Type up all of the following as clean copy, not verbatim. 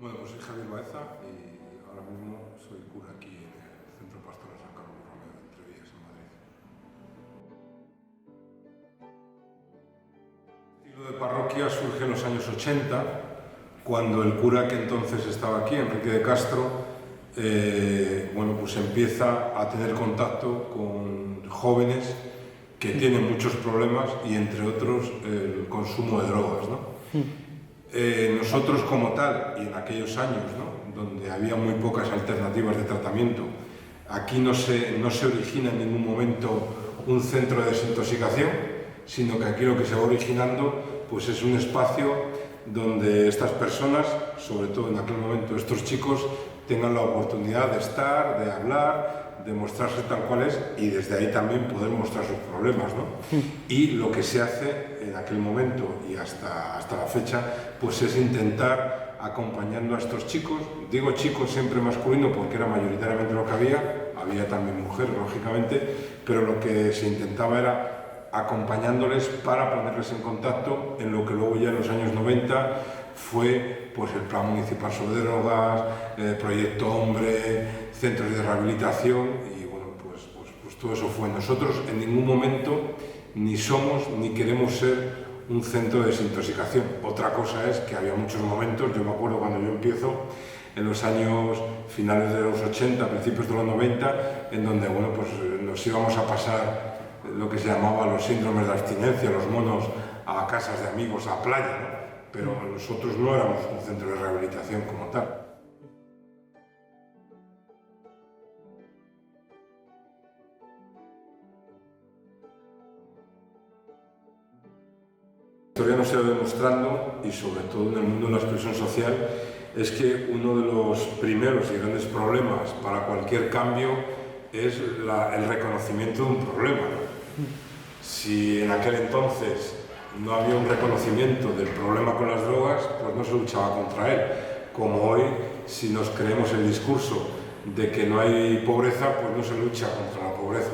Bueno, pues soy Javier Baeza y ahora mismo soy cura aquí en el Centro Pastoral San Carlos Romeo de Entrevías, en Madrid. El estilo de parroquia surge en los años 80, cuando el cura que entonces estaba aquí, Enrique de Castro, pues empieza a tener contacto con jóvenes que tienen muchos problemas y entre otros el consumo de drogas, ¿no? Nosotros como tal, y en aquellos años, ¿no?, donde había muy pocas alternativas de tratamiento, aquí no se origina en ningún momento un centro de desintoxicación, sino que aquí lo que se va originando pues es un espacio donde estas personas, sobre todo en aquel momento estos chicos, tengan la oportunidad de estar, de hablar, de mostrarse tal cual es y desde ahí también poder mostrar sus problemas, ¿no? Y lo que se hace en aquel momento y hasta la fecha, pues es intentar, acompañando a estos chicos, digo chicos siempre masculino porque era mayoritariamente lo que había también mujeres lógicamente, pero lo que se intentaba era acompañándoles para ponerles en contacto en lo que luego ya en los años 90 fue pues el Plan Municipal sobre Drogas, el Proyecto Hombre, centros de rehabilitación y bueno, pues todo eso fue. Nosotros en ningún momento ni somos ni queremos ser un centro de desintoxicación. Otra cosa es que había muchos momentos, yo me acuerdo cuando yo empiezo, en los años finales de los 80, principios de los 90, en donde bueno, pues nos íbamos a pasar lo que se llamaba los síndromes de abstinencia, los monos a casas de amigos, a playa, ¿no? Pero nosotros no éramos un centro de rehabilitación como tal. La historia nos ha ido demostrando, y sobre todo en el mundo de la exclusión social, es que uno de los primeros y grandes problemas para cualquier cambio es el reconocimiento de un problema, ¿no? Si en aquel entonces no había un reconocimiento del problema con las drogas, pues no se luchaba contra él. Como hoy, si nos creemos el discurso de que no hay pobreza, pues no se lucha contra la pobreza.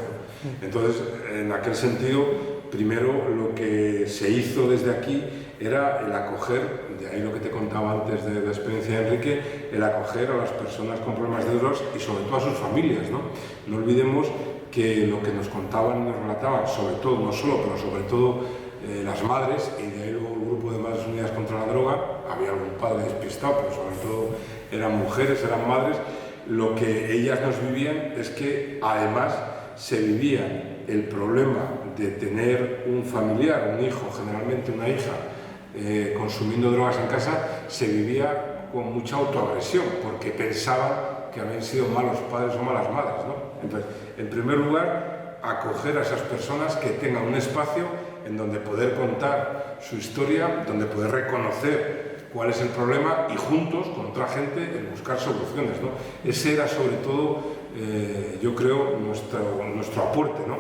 Entonces, en aquel sentido, primero lo que se hizo desde aquí era el acoger, de ahí lo que te contaba antes de la experiencia de Enrique, el acoger a las personas con problemas de drogas y sobre todo a sus familias, ¿no? No olvidemos que lo que nos contaban y nos relataban, sobre todo, no solo, pero sobre todo las madres, y de ahí luego el grupo de Madres Unidas contra la Droga, había algún padre despistado, pero sobre todo eran mujeres, eran madres, lo que ellas nos vivían es que además se vivía el problema de tener un familiar, un hijo, generalmente una hija, consumiendo drogas en casa, se vivía con mucha autoagresión, porque pensaban que habían sido malos padres o malas madres, ¿no? Entonces, en primer lugar, acoger a esas personas que tengan un espacio en donde poder contar su historia, donde poder reconocer cuál es el problema y juntos, con otra gente, en buscar soluciones, ¿no? Ese era sobre todo, yo creo, nuestro aporte, ¿no?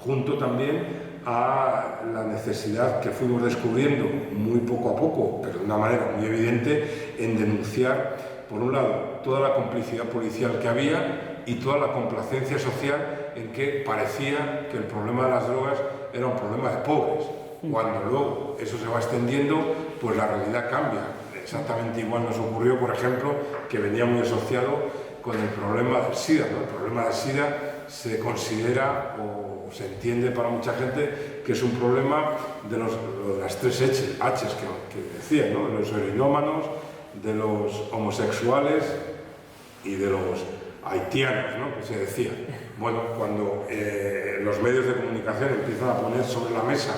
Junto también a la necesidad que fuimos descubriendo muy poco a poco, pero de una manera muy evidente, en denunciar, por un lado, toda la complicidad policial que había y toda la complacencia social en que parecía que el problema de las drogas era un problema de pobres. Cuando luego eso se va extendiendo, pues la realidad cambia. Exactamente igual nos ocurrió, por ejemplo, que venía muy asociado con el problema del SIDA, ¿no? El problema del SIDA se considera o se entiende para mucha gente que es un problema de las tres H's que decía, ¿no? De los heroinómanos, de los homosexuales y de los haitianos, ¿no?, que se decía. Bueno, cuando los medios de comunicación empiezan a poner sobre la mesa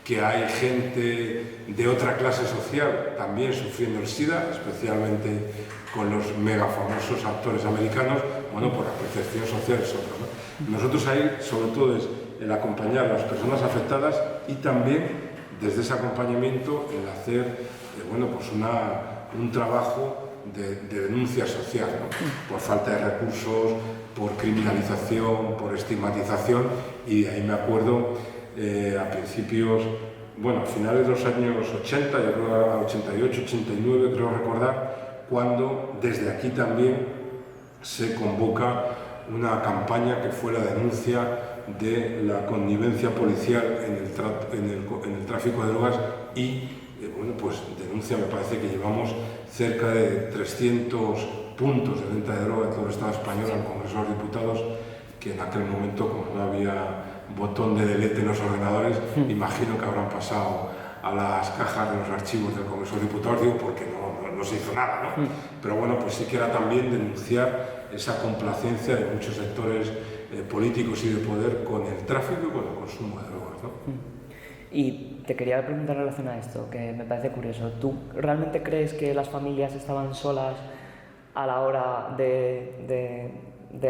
que hay gente de otra clase social también sufriendo el SIDA, especialmente con los mega famosos actores americanos, bueno, pues la percepción social es otra, ¿no? Nosotros ahí, sobre todo, es el acompañar a las personas afectadas y también, desde ese acompañamiento, el hacer, pues un trabajo de denuncia social, ¿no? Por falta de recursos, por criminalización, por estigmatización, y de ahí me acuerdo a principios, a finales de los años 80, yo creo a 88, 89, creo recordar, cuando desde aquí también se convoca una campaña que fue la denuncia de la connivencia policial en el tráfico de drogas y bueno, pues denuncia, me parece que llevamos cerca de 300 puntos de venta de droga en todo el Estado español al Congreso de los Diputados, que en aquel momento, como no había botón de delete en los ordenadores, imagino que habrán pasado a las cajas de los archivos del Congreso de los Diputados, digo, porque no se hizo nada, ¿no? Pero bueno, pues sí que era también denunciar esa complacencia de muchos sectores políticos y de poder con el tráfico y con el consumo de drogas, ¿no? Y te quería preguntar en relación a esto, que me parece curioso. ¿Tú realmente crees que las familias estaban solas a la hora de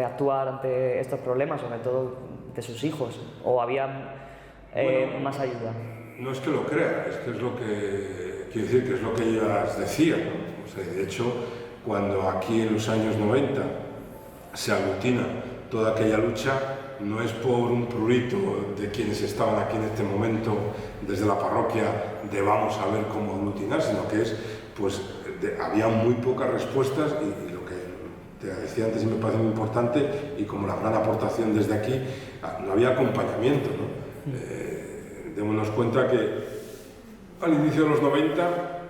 actuar ante estos problemas, sobre todo de sus hijos? ¿O había más ayuda? No es que lo crea, es que es lo que quiero decir, que es lo que ellas decían, ¿no? O sea, de hecho, cuando aquí en los años 90 se aglutina toda aquella lucha, no es por un prurito de quienes estaban aquí en este momento desde la parroquia de vamos a ver cómo aglutinar, sino que es, pues, había muy pocas respuestas y lo que te decía antes y me parece muy importante, y como la gran aportación desde aquí, no había acompañamiento, ¿no? Démonos cuenta que al inicio de los 90,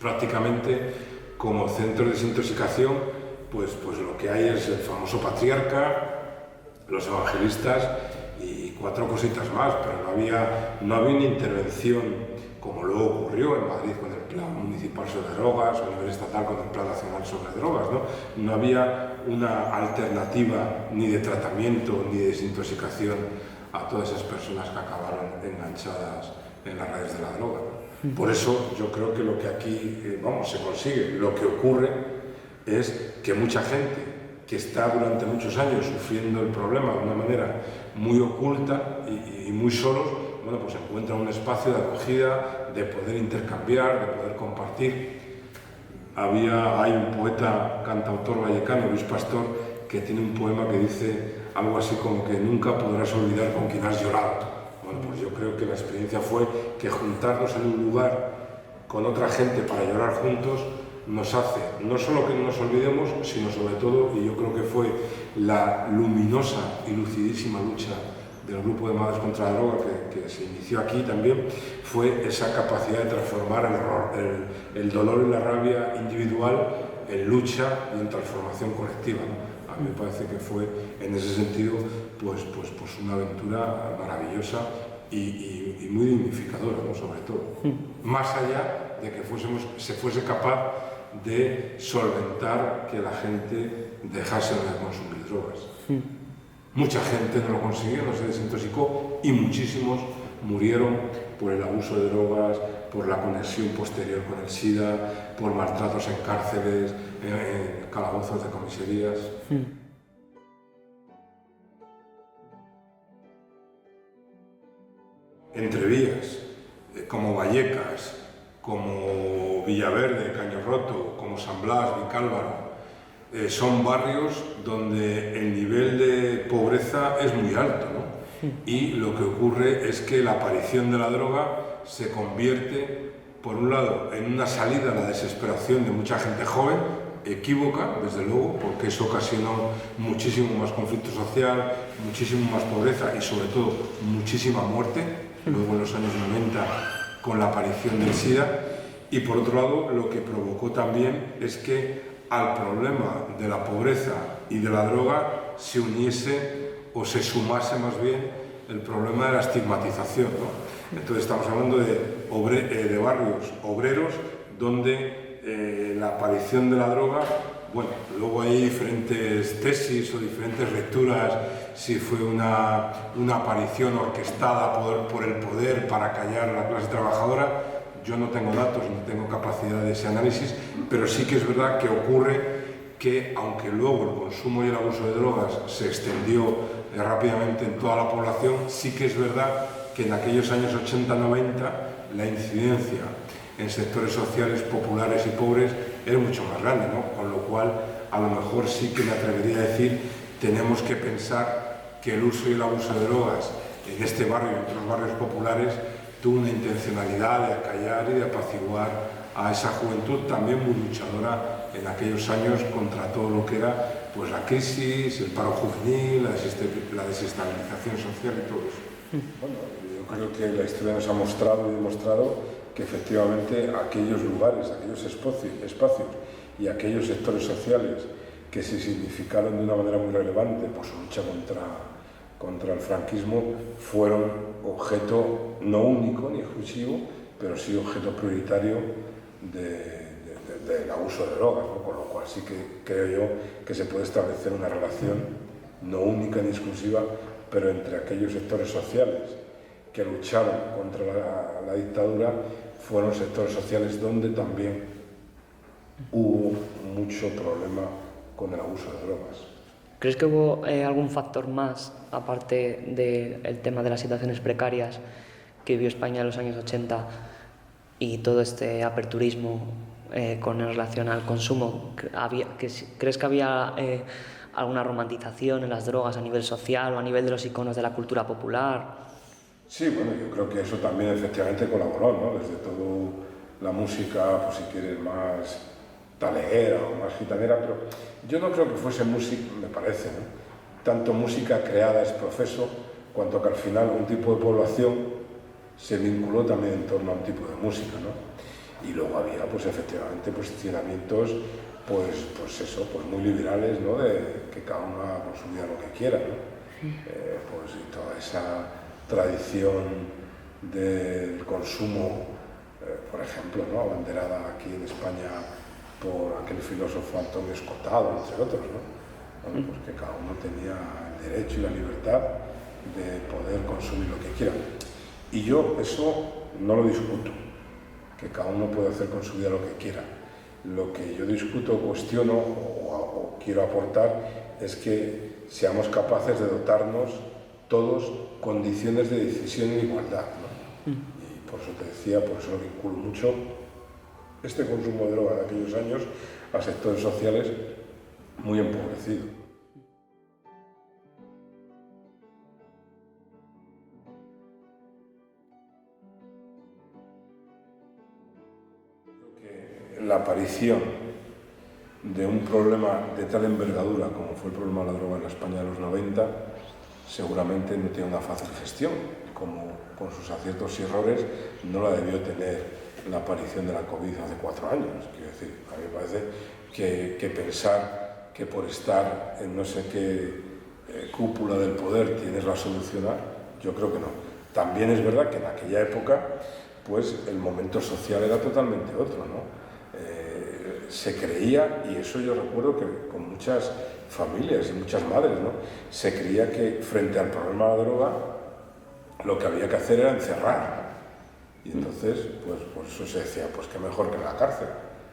prácticamente como centro de desintoxicación, pues lo que hay es el famoso patriarca, los evangelistas y 4 cositas más, pero no había una intervención como luego ocurrió en Madrid con el Plan Municipal sobre Drogas o a nivel estatal con el Plan Nacional sobre Drogas, ¿no? No había una alternativa ni de tratamiento ni de desintoxicación a todas esas personas que acabaron enganchadas en las redes de la droga, ¿no? Por eso yo creo que lo que aquí se consigue, lo que ocurre es que mucha gente que está durante muchos años sufriendo el problema de una manera muy oculta y muy solos, bueno, pues encuentra un espacio de acogida, de poder intercambiar, de poder compartir. Hay un poeta, cantautor vallecano, Luis Pastor, que tiene un poema que dice algo así como que nunca podrás olvidar con quien has llorado. Bueno, pues yo creo que la experiencia fue que juntarnos en un lugar con otra gente para llorar juntos nos hace no solo que no nos olvidemos, sino sobre todo, y yo creo que fue la luminosa y lucidísima lucha del grupo de Madres contra la Droga que se inició aquí también, fue esa capacidad de transformar el dolor y la rabia individual en lucha y en transformación colectiva, ¿no? A mí me parece que fue en ese sentido pues una aventura maravillosa y muy dignificadora, ¿no? Sobre todo, más allá de que se fuese capaz de solventar que la gente dejase de consumir drogas. Mucha gente no lo consiguió, no se desintoxicó y muchísimos murieron por el abuso de drogas, por la conexión posterior con el SIDA, por maltratos en cárceles, en calabozos de comisarías. Entrevías, como Vallecas, como Villaverde, Caño Roto, como San Blas, Vicálvaro, son barrios donde el nivel de pobreza es muy alto, ¿no? Y lo que ocurre es que la aparición de la droga se convierte, por un lado, en una salida a la desesperación de mucha gente joven, equívoca, desde luego, porque eso ocasionó muchísimo más conflicto social, muchísimo más pobreza y, sobre todo, muchísima muerte, luego en los años 90, con la aparición del SIDA. Y, por otro lado, lo que provocó también es que al problema de la pobreza y de la droga se uniese o se sumase más bien el problema de la estigmatización, ¿no? Entonces estamos hablando de barrios obreros donde la aparición de la droga, bueno, luego hay diferentes tesis o diferentes lecturas, si fue una aparición orquestada por el poder para callar a la clase trabajadora. Yo no tengo datos, no tengo capacidad de ese análisis, pero sí que es verdad que ocurre que, aunque luego el consumo y el abuso de drogas se extendió rápidamente en toda la población, sí que es verdad que en aquellos años 80-90 la incidencia en sectores sociales populares y pobres era mucho más grande, ¿no? Con lo cual, a lo mejor sí que me atrevería a decir, tenemos que pensar que el uso y el abuso de drogas en este barrio y en otros barrios populares tuvo una intencionalidad de acallar y de apaciguar a esa juventud también muy luchadora en aquellos años contra todo lo que era pues la crisis, el paro juvenil, la desestabilización social y todo eso. Bueno, yo creo que la historia nos ha mostrado y demostrado que efectivamente aquellos lugares, aquellos espacios y aquellos sectores sociales que se significaron de una manera muy relevante por su lucha contra el franquismo fueron objeto no único ni exclusivo, pero sí objeto prioritario del abuso de drogas, ¿no? Con lo cual sí que creo yo que se puede establecer una relación no única ni exclusiva, pero entre aquellos sectores sociales que lucharon contra la dictadura fueron sectores sociales donde también hubo mucho problema con el abuso de drogas. ¿Crees que hubo algún factor más, aparte del tema de las situaciones precarias que vivió España en los años 80 y todo este aperturismo con relación al consumo? ¿Crees que había alguna romantización en las drogas a nivel social o a nivel de los iconos de la cultura popular? Sí, bueno, yo creo que eso también efectivamente colaboró, ¿no? Desde todo la música, pues si quieres, más taleguera o más gitanera, pero yo no creo que fuese música, me parece, ¿no? Tanto música creada es profeso, cuanto que al final un tipo de población se vinculó también en torno a un tipo de música, ¿no? Y luego había, pues efectivamente, posicionamientos, pues muy liberales, ¿no? De que cada uno consumía lo que quiera, ¿no? Pues y toda esa tradición del consumo, por ejemplo, ¿no? Abanderada aquí en España por aquel filósofo Antonio Escotado, entre otros, ¿no? Bueno, pues que cada uno tenía el derecho y la libertad de poder consumir lo que quiera. Y yo eso no lo discuto, que cada uno puede hacer con su vida lo que quiera. Lo que yo discuto, cuestiono o quiero aportar es que seamos capaces de dotarnos todos condiciones de decisión en igualdad, ¿no? Y por eso te decía, por eso lo vinculo mucho este consumo de droga de aquellos años a sectores sociales muy empobrecidos. La aparición de un problema de tal envergadura como fue el problema de la droga en la España de los 90 seguramente no tiene una fácil gestión, como con sus aciertos y errores no la debió tener la aparición de la COVID hace 4 años. Quiero decir, a mí me parece que pensar que por estar en no sé qué cúpula del poder tienes la solución, yo creo que no. También es verdad que en aquella época pues el momento social era totalmente otro, ¿no? Se creía, y eso yo recuerdo que con muchas familias y muchas madres, ¿no? Se creía que frente al problema de la droga lo que había que hacer era encerrar. Y entonces, pues por eso se decía, pues qué mejor que en la cárcel,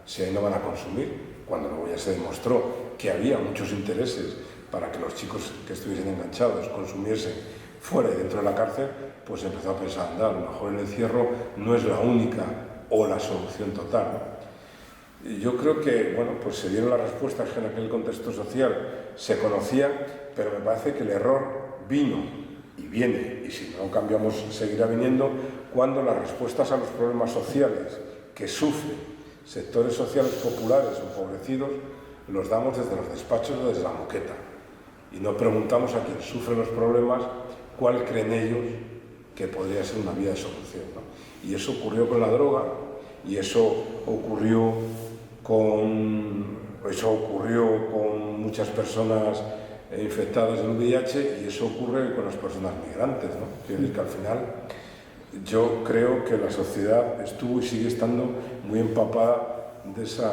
si ahí no van a consumir. Cuando luego ya se demostró que había muchos intereses para que los chicos que estuviesen enganchados consumiesen fuera y dentro de la cárcel, pues empezó a pensar, anda, a lo mejor el encierro no es la única o la solución total, ¿no? Y yo creo que, bueno, pues se dieron las respuestas que en aquel contexto social se conocían, pero me parece que el error vino y viene, y si no cambiamos seguirá viniendo, cuando las respuestas a los problemas sociales que sufren sectores sociales populares o empobrecidos los damos desde los despachos o desde la moqueta. Y no preguntamos a quien sufre los problemas cuál creen ellos que podría ser una vía de solución, ¿no? Y eso ocurrió con la droga, y eso ocurrió con muchas personas infectadas de VIH, y eso ocurre con las personas migrantes, ¿no? Quiero decir que al final yo creo que la sociedad estuvo y sigue estando muy empapada de esa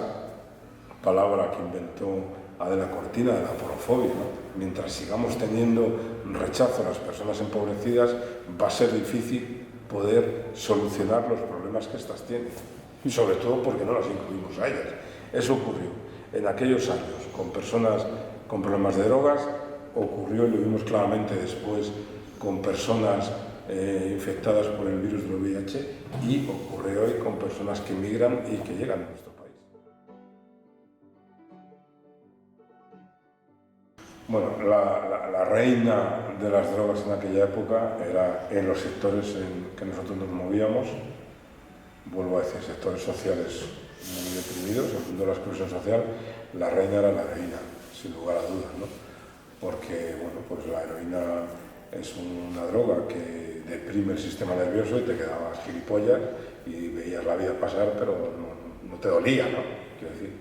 palabra que inventó Adela Cortina, de la porofobia, ¿no? Mientras sigamos teniendo rechazo a las personas empobrecidas, va a ser difícil poder solucionar los problemas que éstas tienen, y sobre todo porque no las incluimos a ellas. Eso ocurrió en aquellos años con personas con problemas de drogas, ocurrió, y lo vimos claramente después, con personas infectadas por el virus del VIH, y ocurre hoy con personas que migran y que llegan a nuestro país. Bueno, la reina de las drogas en aquella época era en los sectores en que nosotros nos movíamos, vuelvo a decir, sectores sociales muy deprimidos, el mundo de la exclusión social, la reina era la heroína, sin lugar a dudas, ¿no? Porque, bueno, pues la heroína es una droga que deprime el sistema nervioso y te quedabas gilipollas y veías la vida pasar, pero no te dolía, ¿no? Quiero decir,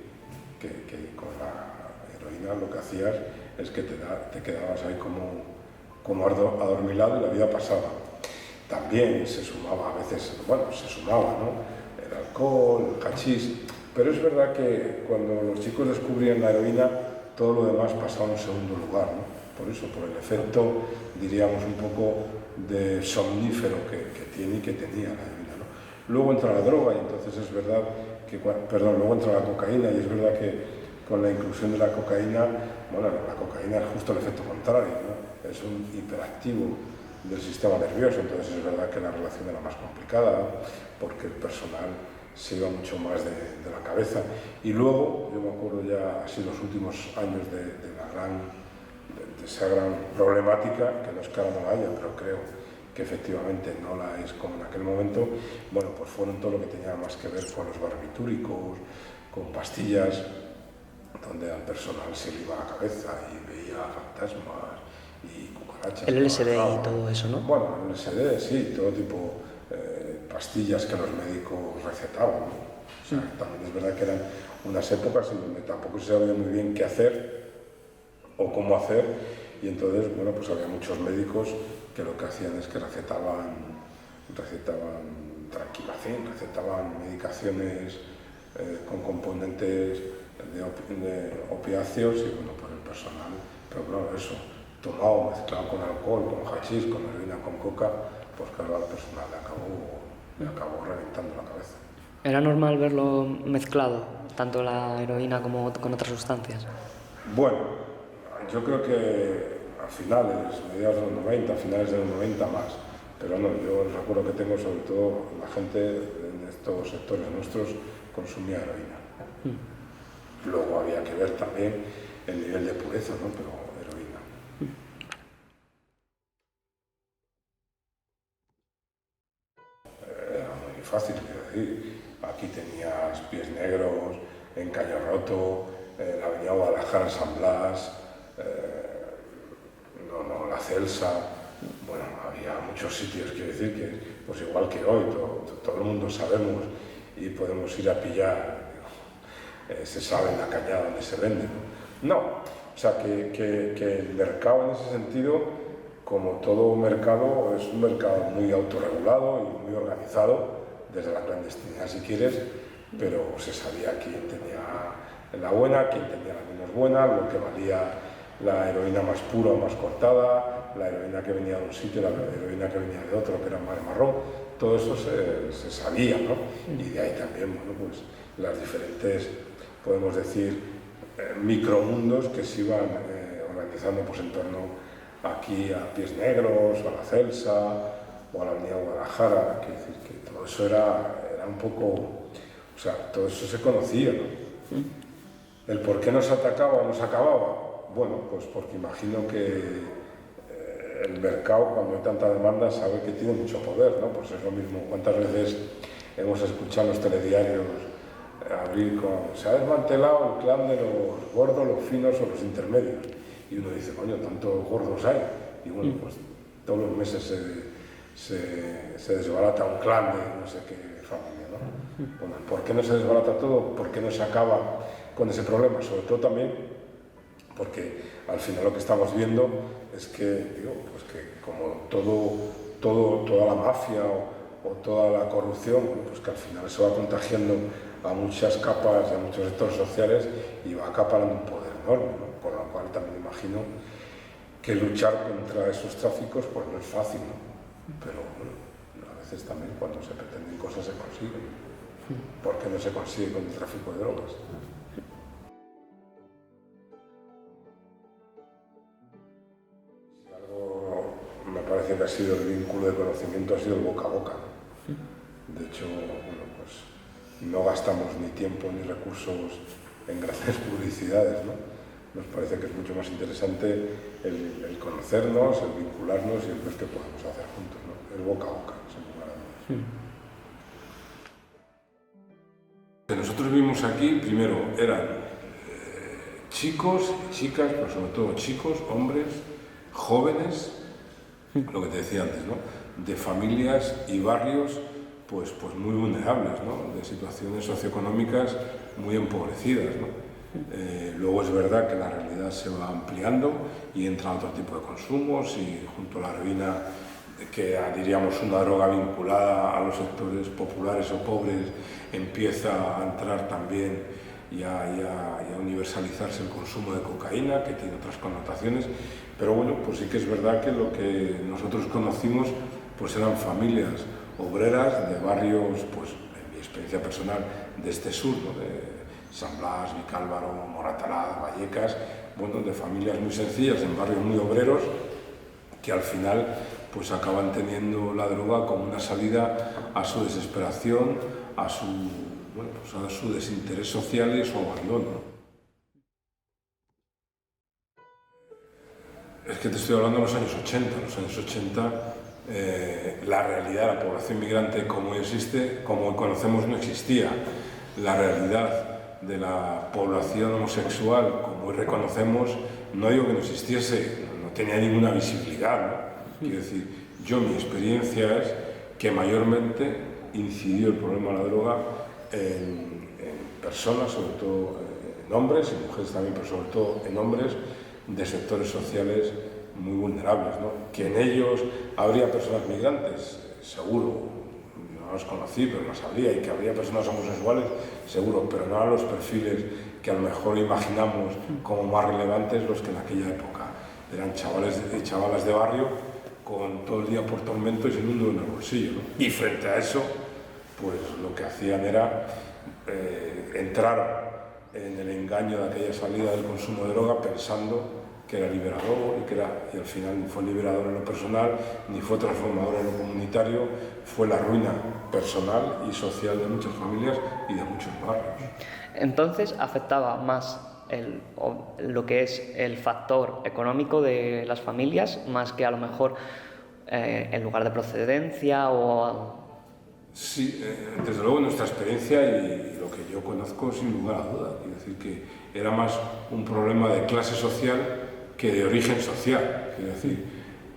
que con la heroína lo que hacías es que te quedabas ahí como adormilado y la vida pasaba. También se sumaba a veces, bueno, ¿no? El alcohol, el hachís, pero es verdad que cuando los chicos descubrían la heroína, todo lo demás pasaba en segundo lugar, ¿no? Por eso, por el efecto, diríamos, un poco de somnífero que tiene y que tenía la heroína, ¿no? Luego entra la droga y entonces es verdad que, luego entra la cocaína y es verdad que con la inclusión de la cocaína, bueno, la cocaína es justo el efecto contrario, ¿no? Es un hiperactivo del sistema nervioso, entonces es verdad que la relación era más complicada porque el personal se iba mucho más de la cabeza. Y luego, yo me acuerdo ya así los últimos años de esa gran problemática, que no es que ahora no la haya, pero creo que efectivamente no la es como en aquel momento, bueno, pues fueron todo lo que tenía más que ver con los barbitúricos, con pastillas, donde al personal se le iba la cabeza y veía fantasmas y cucarachas. El LSD y todo eso, ¿no? Bueno, el LSD, sí, todo tipo pastillas que los médicos recetaban, ¿no? O sea, también es verdad que eran unas épocas en donde tampoco se sabía muy bien qué hacer o cómo hacer, y entonces, bueno, pues había muchos médicos que lo que hacían es que recetaban tranquilacín, recetaban medicaciones con componentes de opiáceos y, bueno, pues el personal, pero claro, eso, tomado, mezclado con alcohol, con hachís, con heroína, con coca, pues claro, al personal le acabó reventando la cabeza. ¿Era normal verlo mezclado, tanto la heroína como con otras sustancias? Bueno, yo creo que a finales, mediados de los 90, finales de los 90 más, pero no, yo el recuerdo que tengo, sobre todo la gente en estos sectores nuestros consumía heroína. Luego había que ver también el nivel de pureza, ¿no? Pero heroína. Era muy fácil, quiero decir. Aquí tenías Pies Negros, en Caño Roto, la avenida Guadalajara, San Blas, la Celsa. Bueno, había muchos sitios, quiero decir, que pues igual que hoy, todo el mundo sabemos y podemos ir a pillar, se sabe en la cañada donde se vende, ¿no? O sea, que el mercado en ese sentido, como todo mercado, es un mercado muy autorregulado y muy organizado, desde la clandestinidad si quieres, pero se sabía quién tenía la buena, quién tenía la menos buena, lo que valía la heroína más pura o más cortada, la heroína que venía de un sitio, la heroína que venía de otro, que era más marrón, todo eso se sabía, ¿no? Y de ahí también, bueno, pues las diferentes, podemos decir, micromundos que se iban organizando pues en torno aquí a Pies Negros, o a la Celsa, o a la avenida Guadalajara, quiero decir que todo eso era un poco, o sea, todo eso se conocía, ¿no? El por qué nos atacaba o nos acababa, bueno, pues porque imagino que el mercado, cuando hay tanta demanda, sabe que tiene mucho poder, ¿no? Pues es lo mismo, cuántas veces hemos escuchado en los telediarios abrir con, se ha desmantelado el clan de los gordos, los finos o los intermedios, y uno dice, coño, tantos gordos hay, y bueno, pues todos los meses se desbarata un clan de no sé qué familia, ¿no? Bueno, ¿por qué no se desbarata todo? ¿Por qué no se acaba con ese problema? Sobre todo también porque al final lo que estamos viendo es que, digo, pues que como toda la mafia o toda la corrupción, pues que al final se va contagiando a muchas capas y a muchos sectores sociales y va acaparando un poder enorme, ¿no? Por lo cual también imagino que luchar contra esos tráficos pues no es fácil, ¿no? Pero bueno, a veces también cuando se pretenden cosas se consiguen. ¿Por qué no se consigue con el tráfico de drogas? Si algo me parece que ha sido el vínculo de conocimiento, ha sido el boca a boca, ¿no? De hecho, bueno, pues no gastamos ni tiempo ni recursos en grandes publicidades, ¿no? Nos parece que es mucho más interesante el conocernos, el vincularnos y el ver qué podemos hacer juntos, ¿no? El boca a boca, sin lugar a dudas. Que nosotros vimos aquí, primero, eran chicos y chicas, pero sobre todo chicos, hombres, jóvenes, lo que te decía antes, ¿no? De familias y barrios pues muy vulnerables, ¿no? De situaciones socioeconómicas muy empobrecidas, ¿no? Luego es verdad que la realidad se va ampliando y entra otro tipo de consumos, y junto a la heroína, que diríamos una droga vinculada a los sectores populares o pobres, empieza a entrar también y a universalizarse el consumo de cocaína, que tiene otras connotaciones. Pero bueno, pues sí que es verdad que lo que nosotros conocimos pues eran familias obreras de barrios, pues en mi experiencia personal, de este sur, ¿no? De San Blas, Vicálvaro, Moratalaz, Vallecas, bueno, de familias muy sencillas, en barrios muy obreros, que al final pues acaban teniendo la droga como una salida a su desesperación, a su, bueno, pues a su desinterés social y su abandono. Es que te estoy hablando de los años 80. En los años 80 la realidad de la población migrante como hoy existe, como hoy conocemos, no existía. La realidad de la población homosexual, como hoy reconocemos, no digo que no existiese, no tenía ninguna visibilidad, ¿no? Quiero decir, mi experiencia es que mayormente incidió el problema de la droga en personas, sobre todo en hombres y mujeres también, pero sobre todo en hombres de sectores sociales muy vulnerables, ¿no? Que en ellos habría personas migrantes, seguro. No los conocí, pero las habría, y que habría personas homosexuales, seguro, pero no a los perfiles que a lo mejor imaginamos como más relevantes los que en aquella época. Eran chavales y chavalas de barrio con todo el día por tormento y sin un duro en el bolsillo, ¿no? Y frente a eso, pues lo que hacían era entrar en el engaño de aquella salida del consumo de droga pensando que era liberador y al final ni fue liberador en lo personal, ni fue transformador en lo comunitario, fue la ruina personal y social de muchas familias y de muchos barrios. Entonces afectaba más lo que es el factor económico de las familias, más que a lo mejor el lugar de procedencia o... Sí, desde luego nuestra experiencia y lo que yo conozco, sin lugar a duda, quiero decir que era más un problema de clase social que de origen social. Quiero decir,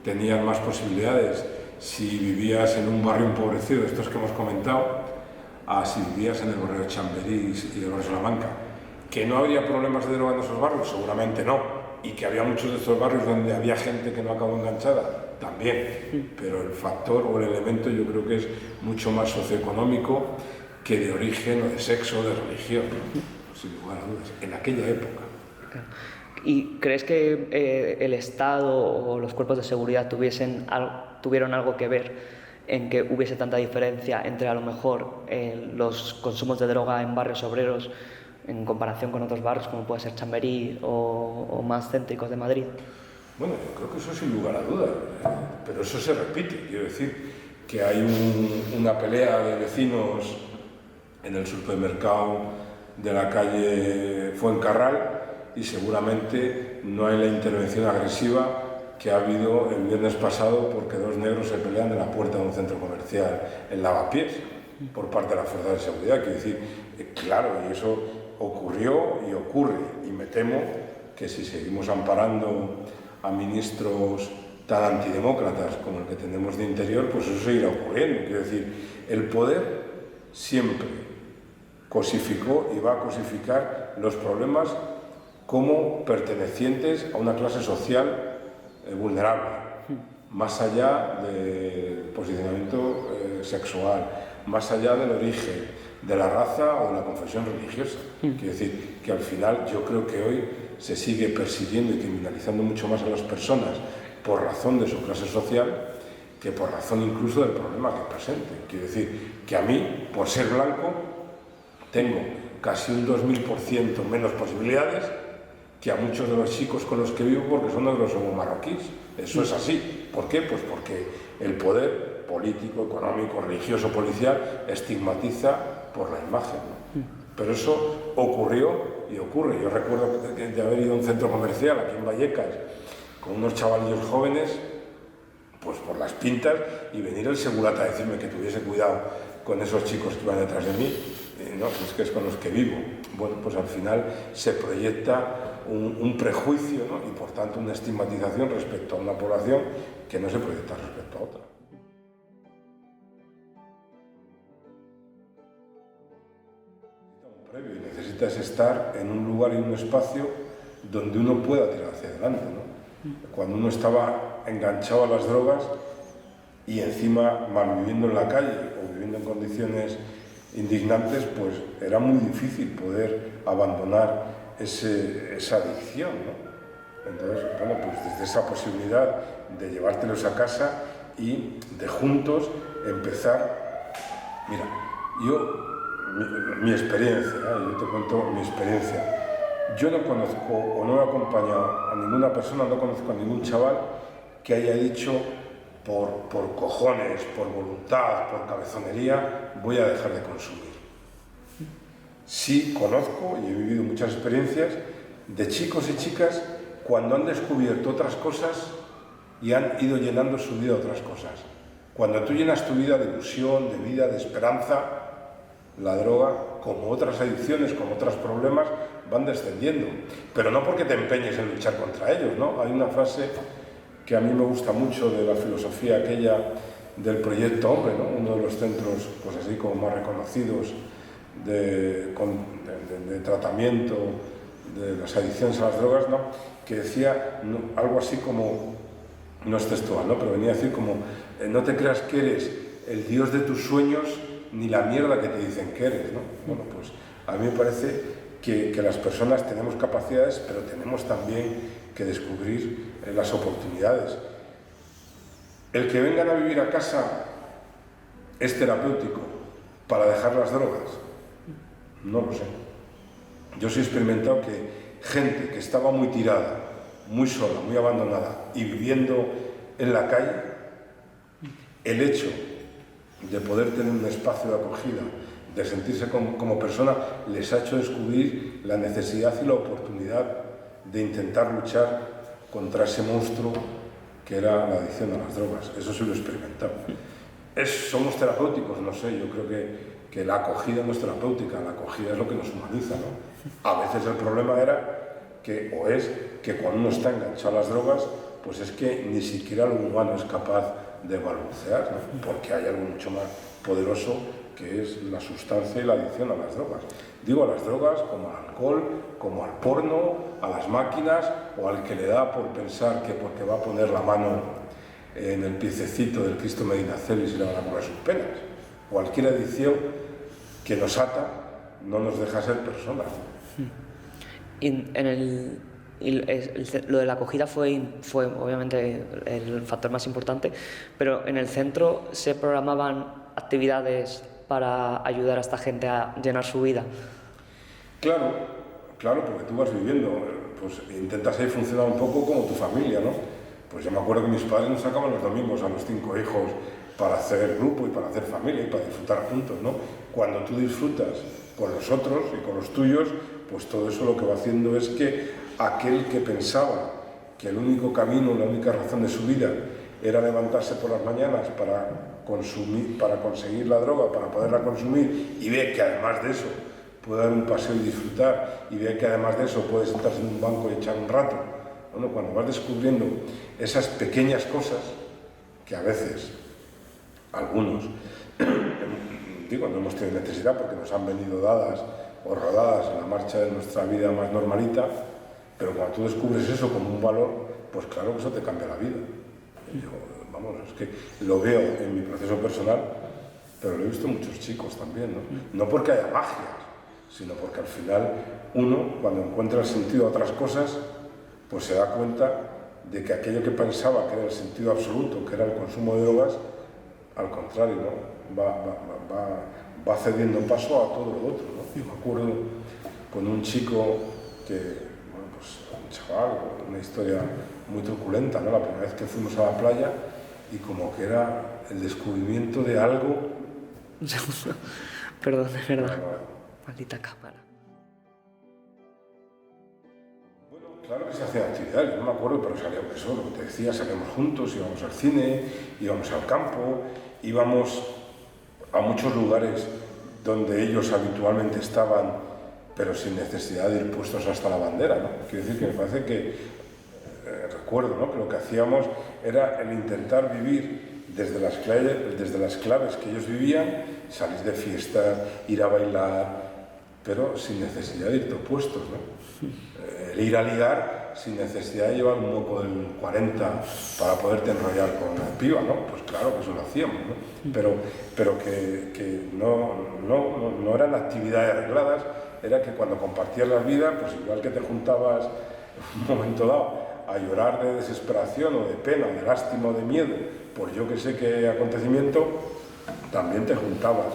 tenías más posibilidades si vivías en un barrio empobrecido, estos que hemos comentado, a si vivías en el barrio de Chamberí y el barrio de Salamanca. ¿Que no habría problemas de droga en esos barrios? Seguramente no. Y que había muchos de estos barrios donde había gente que no acabó enganchada, también. Pero el factor o el elemento yo creo que es mucho más socioeconómico que de origen o de sexo o de religión, sin lugar a dudas, en aquella época. ¿Y crees que el Estado o los cuerpos de seguridad tuvieron algo que ver en que hubiese tanta diferencia entre a lo mejor los consumos de droga en barrios obreros en comparación con otros barrios como puede ser Chamberí o más céntricos de Madrid? Bueno, yo creo que eso sin lugar a dudas, pero eso se repite. Quiero decir que hay una pelea de vecinos en el supermercado de la calle Fuencarral y seguramente no hay la intervención agresiva que ha habido el viernes pasado porque dos negros se pelean en la puerta de un centro comercial en Lavapiés por parte de la fuerza de seguridad. Quiero decir, claro, y eso ocurrió y ocurre, y me temo que si seguimos amparando a ministros tan antidemócratas como el que tenemos de Interior, pues eso seguirá ocurriendo. Quiero decir, el poder siempre cosificó y va a cosificar los problemas como pertenecientes a una clase social vulnerable, más allá del posicionamiento sexual, más allá del origen, de la raza o de la confesión religiosa. Quiero decir que al final yo creo que hoy se sigue persiguiendo y criminalizando mucho más a las personas por razón de su clase social que por razón incluso del problema que presenten. Quiero decir que a mí, por ser blanco, tengo casi un 2000% menos posibilidades que a muchos de los chicos con los que vivo porque son negros o marroquíes. Eso es así. ¿Por qué? Pues porque el poder político, económico, religioso, policial estigmatiza por la imagen, ¿no? Pero eso ocurrió y ocurre. Yo recuerdo de haber ido a un centro comercial aquí en Vallecas con unos chavalillos jóvenes, pues por las pintas, y venir el segurata a decirme que tuviese cuidado con esos chicos que iban detrás de mí. No, es que es con los que vivo. Bueno, pues al final se proyecta un prejuicio, ¿no? Y por tanto una estigmatización respecto a una población que no se proyecta respecto a otra. necesita es estar en un lugar y un espacio donde uno pueda tirar hacia adelante, ¿no? Cuando uno estaba enganchado a las drogas y encima malviviendo en la calle o viviendo en condiciones indignantes, pues era muy difícil poder abandonar esa adicción, ¿no? Entonces, bueno, pues desde esa posibilidad de llevártelos a casa y de juntos empezar. Mira, mi experiencia, yo te cuento mi experiencia. Yo no conozco o no he acompañado a ninguna persona, no conozco a ningún chaval que haya dicho por cojones, por voluntad, por cabezonería, voy a dejar de consumir. Sí conozco y he vivido muchas experiencias de chicos y chicas cuando han descubierto otras cosas y han ido llenando su vida de otras cosas. Cuando tú llenas tu vida de ilusión, de vida, de esperanza, la droga, como otras adicciones, como otros problemas, van descendiendo. Pero no porque te empeñes en luchar contra ellos, ¿no? Hay una frase que a mí me gusta mucho de la filosofía aquella del Proyecto Hombre, ¿no? Uno de los centros, pues así como más reconocidos de tratamiento de las adicciones a las drogas, ¿no? Que decía algo así como, no es textual, ¿no? Pero venía a decir como, no te creas que eres el dios de tus sueños ni la mierda que te dicen que eres, ¿no? Bueno, pues a mí me parece que las personas tenemos capacidades, pero tenemos también que descubrir las oportunidades. El que vengan a vivir a casa es terapéutico para dejar las drogas, no lo sé. Yo sí he experimentado que gente que estaba muy tirada, muy sola, muy abandonada y viviendo en la calle, el hecho de poder tener un espacio de acogida, de sentirse como persona, les ha hecho descubrir la necesidad y la oportunidad de intentar luchar contra ese monstruo que era la adicción a las drogas. Eso sí lo he experimentado. ¿Somos terapéuticos? No sé, yo creo que la acogida no es terapéutica, la acogida es lo que nos humaniza, ¿no? A veces el problema es que cuando uno está enganchado a las drogas, pues es que ni siquiera el humano es capaz de balbucear, ¿no? Porque hay algo mucho más poderoso que es la sustancia y la adicción a las drogas. Digo a las drogas como al alcohol, como al porno, a las máquinas o al que le da por pensar que porque va a poner la mano en el piececito del Cristo Medinaceli se le van a cobrar sus penas. Cualquier adicción que nos ata no nos deja ser personas. Lo de la acogida fue obviamente el factor más importante, pero en el centro se programaban actividades para ayudar a esta gente a llenar su vida. Claro, porque tú vas viviendo, pues intentas ahí funcionar un poco como tu familia, ¿no? Pues yo me acuerdo que mis padres nos sacaban los domingos a los 5 hijos para hacer grupo y para hacer familia y para disfrutar juntos, ¿no? Cuando tú disfrutas con los otros y con los tuyos, pues todo eso lo que va haciendo es que aquel que pensaba que el único camino, la única razón de su vida era levantarse por las mañanas para conseguir la droga, para poderla consumir, y ve que además de eso puede dar un paseo y disfrutar, y ve que además de eso puede sentarse en un banco y echar un rato. Bueno, cuando vas descubriendo esas pequeñas cosas que a veces algunos no hemos tenido necesidad porque nos han venido dadas o rodadas en la marcha de nuestra vida más normalita, pero cuando tú descubres eso como un valor, pues claro que eso te cambia la vida. Es que lo veo en mi proceso personal, pero lo he visto en muchos chicos también, ¿no? No porque haya magia, sino porque al final uno, cuando encuentra el sentido a otras cosas, pues se da cuenta de que aquello que pensaba que era el sentido absoluto, que era el consumo de drogas, al contrario, ¿no? Va cediendo paso a todo lo otro, ¿no? Yo me acuerdo con un chico un chaval, una historia muy truculenta, ¿no? La primera vez que fuimos a la playa y como que era el descubrimiento de algo. Perdón, de verdad. Maldita cámara. Bueno, claro que se hacían actividades, no me acuerdo, pero salíamos, eso, lo que te decía, salíamos juntos, íbamos al cine, íbamos al campo, íbamos a muchos lugares donde ellos habitualmente estaban, pero sin necesidad de ir puestos hasta la bandera, ¿no? Quiero decir que me parece que, recuerdo, ¿no? Que lo que hacíamos era el intentar vivir desde las claves que ellos vivían, salir de fiesta, ir a bailar, pero sin necesidad de irte opuestos, ¿no? El ir a ligar sin necesidad de llevar un moco del 40 para poderte enrollar con la piba, ¿no? Pues claro que eso lo hacíamos, ¿no? Pero que no eran actividades arregladas, era que cuando compartías la vida, pues igual que te juntabas en un momento dado a llorar de desesperación o de pena, de lástima o de miedo, por yo que sé qué acontecimiento, también te juntabas.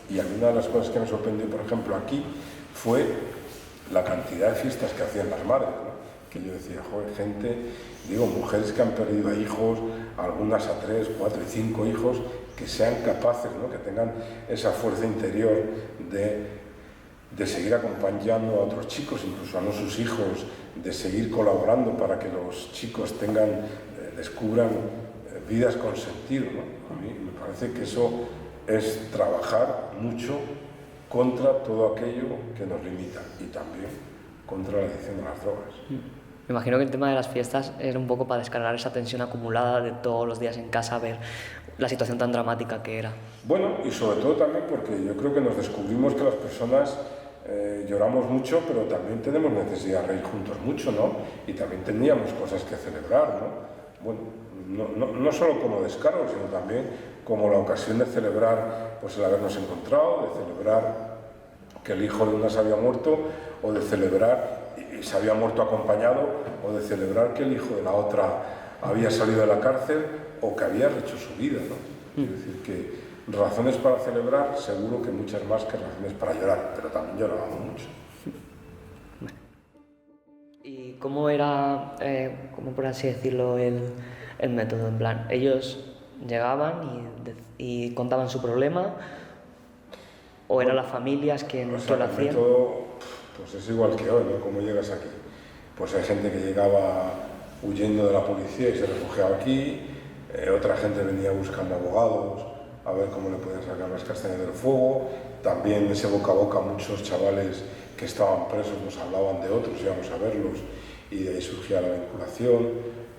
Y a mí una de las cosas que me sorprendió, por ejemplo, aquí, fue la cantidad de fiestas que hacían las madres, ¿no? Que yo decía, joder, gente, digo, mujeres que han perdido a hijos, algunas a 3, 4 y 5 hijos, que sean capaces, ¿no? Que tengan esa fuerza interior de seguir acompañando a otros chicos, incluso a no sus hijos, de seguir colaborando para que los chicos descubran vidas con sentido, ¿no? A mí me parece que eso es trabajar mucho contra todo aquello que nos limita y también contra la adicción a las drogas. Me imagino que el tema de las fiestas era un poco para descargar esa tensión acumulada de todos los días en casa, ver la situación tan dramática que era. Bueno, y sobre todo también porque yo creo que nos descubrimos que las personas lloramos mucho, pero también tenemos necesidad de reír juntos mucho, ¿no? Y también teníamos cosas que celebrar, ¿no? Bueno, no solo como descargo, sino también como la ocasión de celebrar pues, el habernos encontrado, de celebrar que el hijo de una se había muerto, o de celebrar y se había muerto acompañado, o de celebrar que el hijo de la otra había salido de la cárcel o que había rehecho su vida, ¿no? Es decir, que razones para celebrar, seguro que muchas más que razones para llorar, pero también llorábamos mucho. ¿Y cómo era, como por así decirlo, el método? En plan, ellos llegaban y contaban su problema, o eran las familias quienes lo hacían. El método, pues es igual que hoy, ¿no? ¿Cómo llegas aquí? Pues hay gente que llegaba huyendo de la policía y se refugiaba aquí, otra gente venía buscando abogados, a ver cómo le podían sacar las castañas del fuego. También ese boca a boca, muchos chavales que estaban presos nos hablaban de otros, íbamos a verlos y de ahí surgía la vinculación.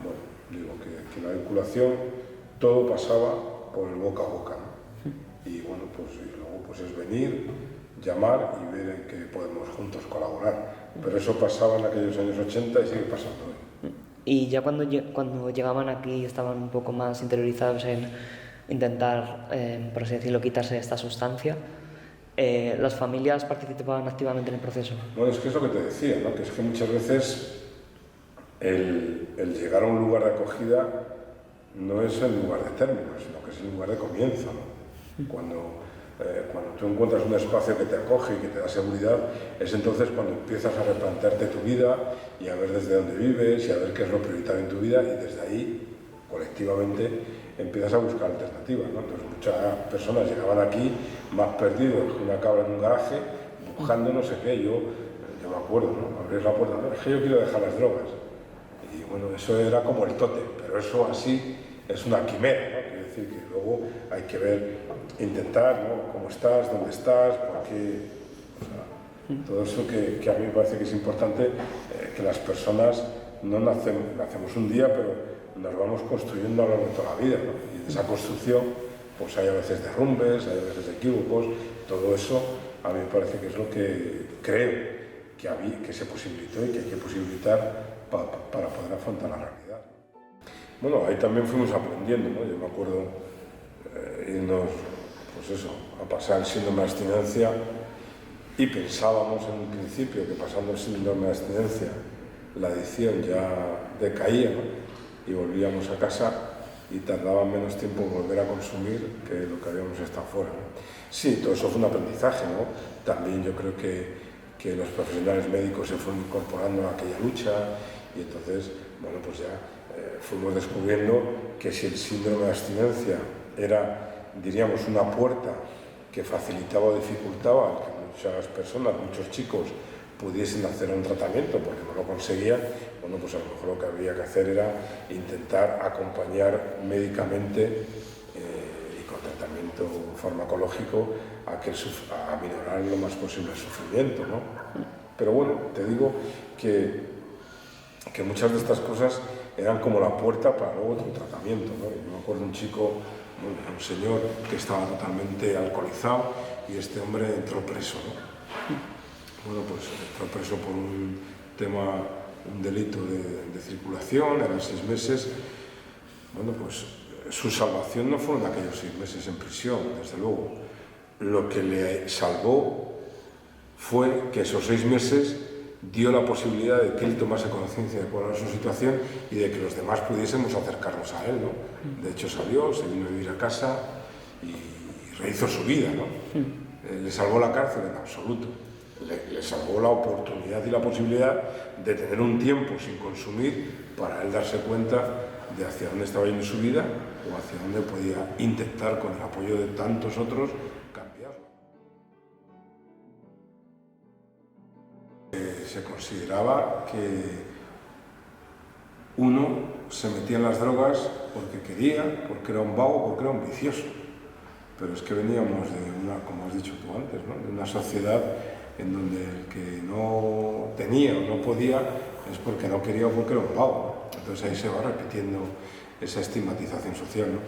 Bueno, digo que la vinculación, todo pasaba por el boca a boca, ¿no? Y bueno, pues y luego pues es venir, llamar y ver en qué podemos juntos colaborar. Pero eso pasaba en aquellos años 80 y sigue pasando hoy. Y ya cuando llegaban aquí estaban un poco más interiorizados en intentar, por así decirlo, quitarse esta sustancia, ¿las familias participaban activamente en el proceso? Bueno, es que es lo que te decía, ¿no? Que es que muchas veces el llegar a un lugar de acogida no es el lugar de término, sino que es el lugar de comienzo, ¿no? Cuando tú encuentras un espacio que te acoge y que te da seguridad, es entonces cuando empiezas a replantearte tu vida y a ver desde dónde vives y a ver qué es lo prioritario en tu vida, y desde ahí, colectivamente, empiezas a buscar alternativas, ¿no? Entonces muchas personas llegaban aquí más perdidos que una cabra en un garaje, buscando no sé qué. Yo me acuerdo, ¿no? Abrir la puerta, no, es que yo quiero dejar las drogas. Y bueno, eso era como el tótem, pero eso así es una quimera, ¿no? Quiere decir que luego hay que ver, intentar, ¿no? Cómo estás, dónde estás, por qué. O sea, todo eso que a mí me parece que es importante, que las personas no nacemos un día, pero nos vamos construyendo a lo largo de toda la vida, ¿no? Y de esa construcción pues hay a veces derrumbes, hay a veces equívocos, todo eso a mí me parece que es lo que creo que se posibilitó y que hay que posibilitar para poder afrontar la realidad. Bueno, ahí también fuimos aprendiendo, ¿no? Yo me acuerdo irnos, pues eso, a pasar el síndrome de abstinencia, y pensábamos en un principio que pasando el síndrome de abstinencia la adicción ya decaía, ¿no? Y volvíamos a casa y tardaba menos tiempo en volver a consumir que lo que habíamos estado fuera, ¿no? Sí, todo eso fue un aprendizaje, ¿no? También yo creo que los profesionales médicos se fueron incorporando a aquella lucha y entonces, bueno, pues ya fuimos descubriendo que si el síndrome de abstinencia era, diríamos, una puerta que facilitaba o dificultaba que muchas personas, muchos chicos, pudiesen hacer un tratamiento porque no lo conseguían, bueno, pues a lo mejor lo que había que hacer era intentar acompañar médicamente y con tratamiento farmacológico a minorar lo más posible el sufrimiento, ¿no? Pero bueno, te digo que muchas de estas cosas eran como la puerta para luego otro tratamiento, ¿no? Yo me acuerdo de un chico, un señor que estaba totalmente alcoholizado y este hombre entró preso, ¿no? bueno, pues entró preso por un delito de circulación, eran 6 meses. Bueno, pues su salvación no fueron aquellos 6 meses en prisión, desde luego. Lo que le salvó fue que esos 6 meses dio la posibilidad de que él tomase conciencia de cuál era su situación y de que los demás pudiésemos acercarnos a él, ¿no? De hecho salió, se vino a vivir a casa y rehizo su vida, ¿no? Le salvó la cárcel en absoluto. Le salvó la oportunidad y la posibilidad de tener un tiempo sin consumir para él darse cuenta de hacia dónde estaba yendo su vida o hacia dónde podía intentar, con el apoyo de tantos otros, cambiarlo. Se consideraba que uno se metía en las drogas porque quería, porque era un vago, porque era un vicioso. Pero es que veníamos de una, como has dicho tú antes, ¿no? De una sociedad en donde el que no tenía o no podía es porque no quería o porque era un vago. Entonces ahí se va repitiendo esa estigmatización social, ¿no?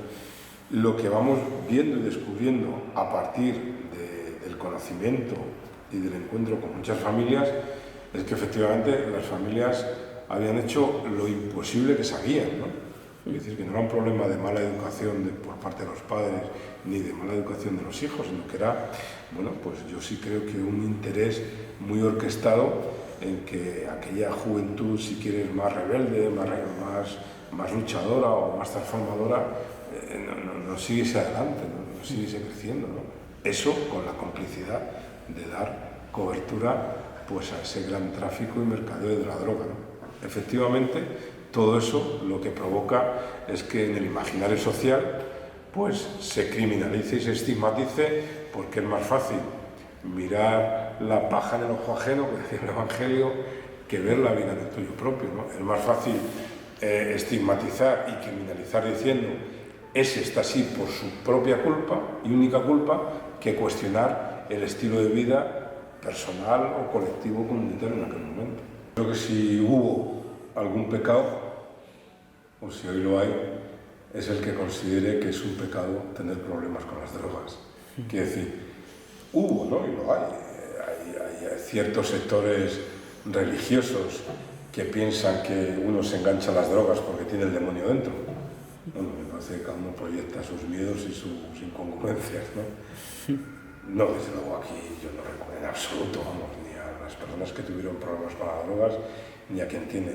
Lo que vamos viendo y descubriendo a partir del conocimiento y del encuentro con muchas familias es que efectivamente las familias habían hecho lo imposible que sabían, ¿no? Es decir, que no era un problema de mala educación por parte de los padres ni de mala educación de los hijos, sino que era, bueno, pues yo sí creo que un interés muy orquestado en que aquella juventud, si quieres, más rebelde, más luchadora o más transformadora, no siguiese adelante, no siguiese creciendo, ¿no? Eso con la complicidad de dar cobertura pues a ese gran tráfico y mercadeo de la droga, ¿no? Efectivamente, todo eso lo que provoca es que en el imaginario social pues se criminalice y se estigmatice, porque es más fácil mirar la paja en el ojo ajeno, que decía el Evangelio, que ver la vida en el tuyo propio, ¿no? Es más fácil estigmatizar y criminalizar diciendo ese está así por su propia culpa y única culpa, que cuestionar el estilo de vida personal o colectivo comunitario en aquel momento. Creo que si hubo algún pecado, o si hoy lo hay, es el que considere que es un pecado tener problemas con las drogas. Quiere decir, hubo, ¿no? Y lo hay. Hay ciertos sectores religiosos que piensan que uno se engancha a las drogas porque tiene el demonio dentro. Bueno, me parece que cada uno proyecta sus miedos y sus incongruencias, ¿no? No, desde luego aquí yo no recuerdo en absoluto, vamos, ni a las personas que tuvieron problemas con las drogas, ni a quien tiene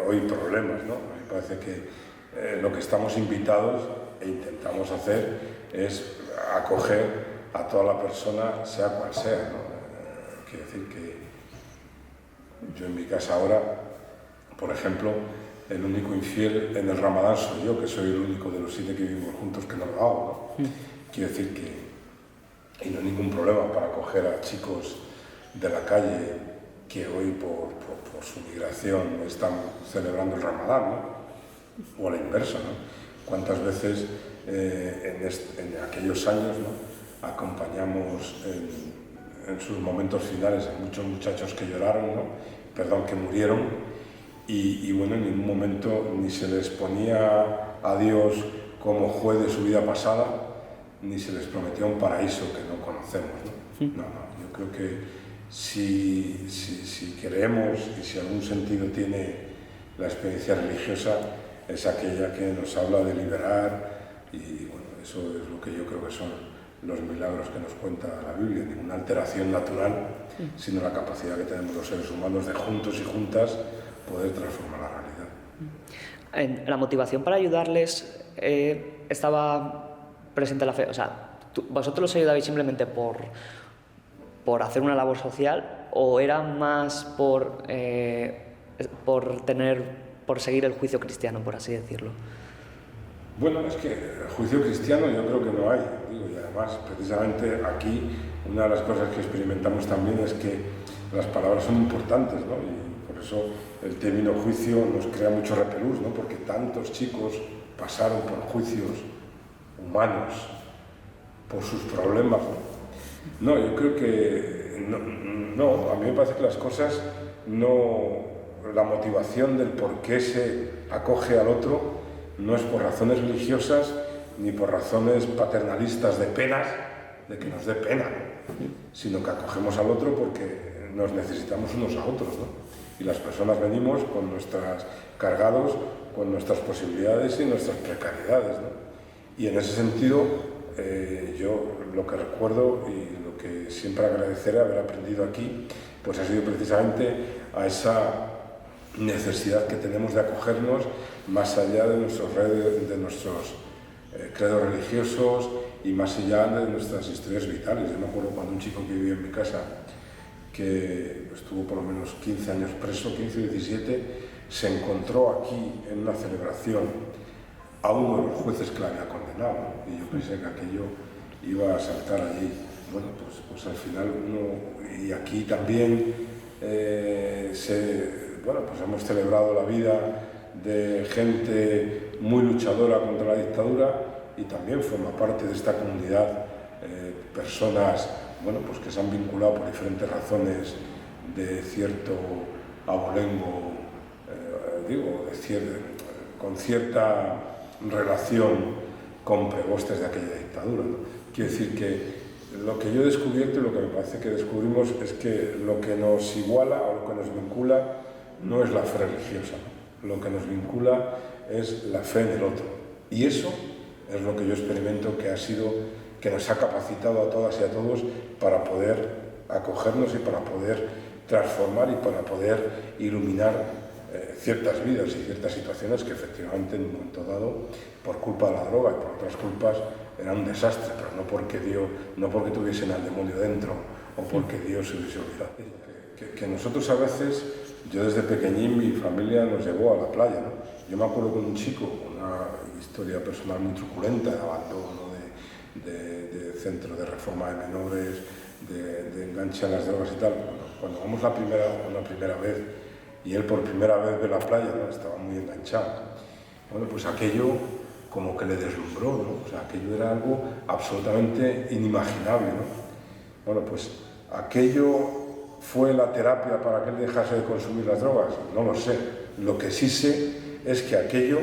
hoy problemas, ¿no? A mí me parece que lo que estamos invitados e intentamos hacer es acoger a toda la persona, sea cual sea, ¿no? Quiero decir que yo en mi casa ahora, por ejemplo, el único infiel en el Ramadán soy yo, que soy el único de los 7 que vivimos juntos que no lo hago, ¿no? Quiero decir que y no hay ningún problema para acoger a chicos de la calle que hoy por su migración están celebrando el Ramadán, ¿no? O a la inversa, ¿no? ¿Cuántas veces en aquellos años, ¿no? Acompañamos en sus momentos finales a muchos muchachos que lloraron, ¿no? Perdón, que murieron, y bueno, en ningún momento ni se les ponía a Dios como juez de su vida pasada, ni se les prometió un paraíso que no conocemos, ¿no? No, yo creo que si queremos y si algún sentido tiene la experiencia religiosa, es aquella que nos habla de liberar, y bueno, eso es lo que yo creo que son los milagros que nos cuenta la Biblia, ninguna alteración natural, sino la capacidad que tenemos los seres humanos de juntos y juntas poder transformar la realidad. La motivación para ayudarles estaba presente la fe, o sea, ¿vosotros los ayudabais simplemente por hacer una labor social, o era más por seguir el juicio cristiano, por así decirlo? Bueno, es que el juicio cristiano yo creo que no hay, digo, y además precisamente aquí una de las cosas que experimentamos también es que las palabras son importantes, ¿no? Y por eso el término juicio nos crea mucho repelús, ¿no? Porque tantos chicos pasaron por juicios humanos por sus problemas, ¿no? Yo creo que no, a mí me parece que las cosas no, la motivación del por qué se acoge al otro no es por razones religiosas ni por razones paternalistas de penas, de que nos dé pena, sino que acogemos al otro porque nos necesitamos unos a otros, ¿no? Y las personas venimos cargados con nuestras posibilidades y nuestras precariedades, ¿no? Y en ese sentido, yo lo que recuerdo y lo que siempre agradeceré haber aprendido aquí, pues ha sido precisamente a esa necesidad que tenemos de acogernos más allá de nuestros credos religiosos y más allá de nuestras historias vitales. Yo me acuerdo cuando un chico que vivía en mi casa, que estuvo por lo menos 15 años preso, 15 o 17, se encontró aquí en una celebración a uno de los jueces que la había condenado, ¿no? Y yo pensé que aquello iba a saltar allí. Bueno, pues al final y aquí también pues hemos celebrado la vida de gente muy luchadora contra la dictadura y también forma parte de esta comunidad personas, bueno, pues que se han vinculado por diferentes razones de cierto abolengo, con cierta relación con prebostes de aquella dictadura, ¿no? Quiero decir que lo que yo he descubierto y lo que me parece que descubrimos es que lo que nos iguala o lo que nos vincula no es la fe religiosa, ¿no? Lo que nos vincula es la fe en el otro. Y eso es lo que yo experimento que nos ha capacitado a todas y a todos para poder acogernos y para poder transformar y para poder iluminar ciertas vidas y ciertas situaciones que efectivamente en un momento dado, por culpa de la droga y por otras culpas, eran un desastre, pero no porque tuviesen al demonio dentro o porque Dios se hubiese olvidado. Que nosotros a veces, yo desde pequeñín, mi familia nos llevó a la playa, ¿no? Yo me acuerdo con un chico, una historia personal muy truculenta, de abandono, de centro de reforma de menores, de enganche a las drogas y tal. Cuando vamos una primera vez y él por primera vez ve la playa, ¿no? Estaba muy enganchado. Bueno, pues aquello como que le deslumbró, ¿no? O sea, aquello era algo absolutamente inimaginable, ¿no? Bueno, pues aquello fue la terapia para que él dejase de consumir las drogas, no lo sé. Lo que sí sé es que aquello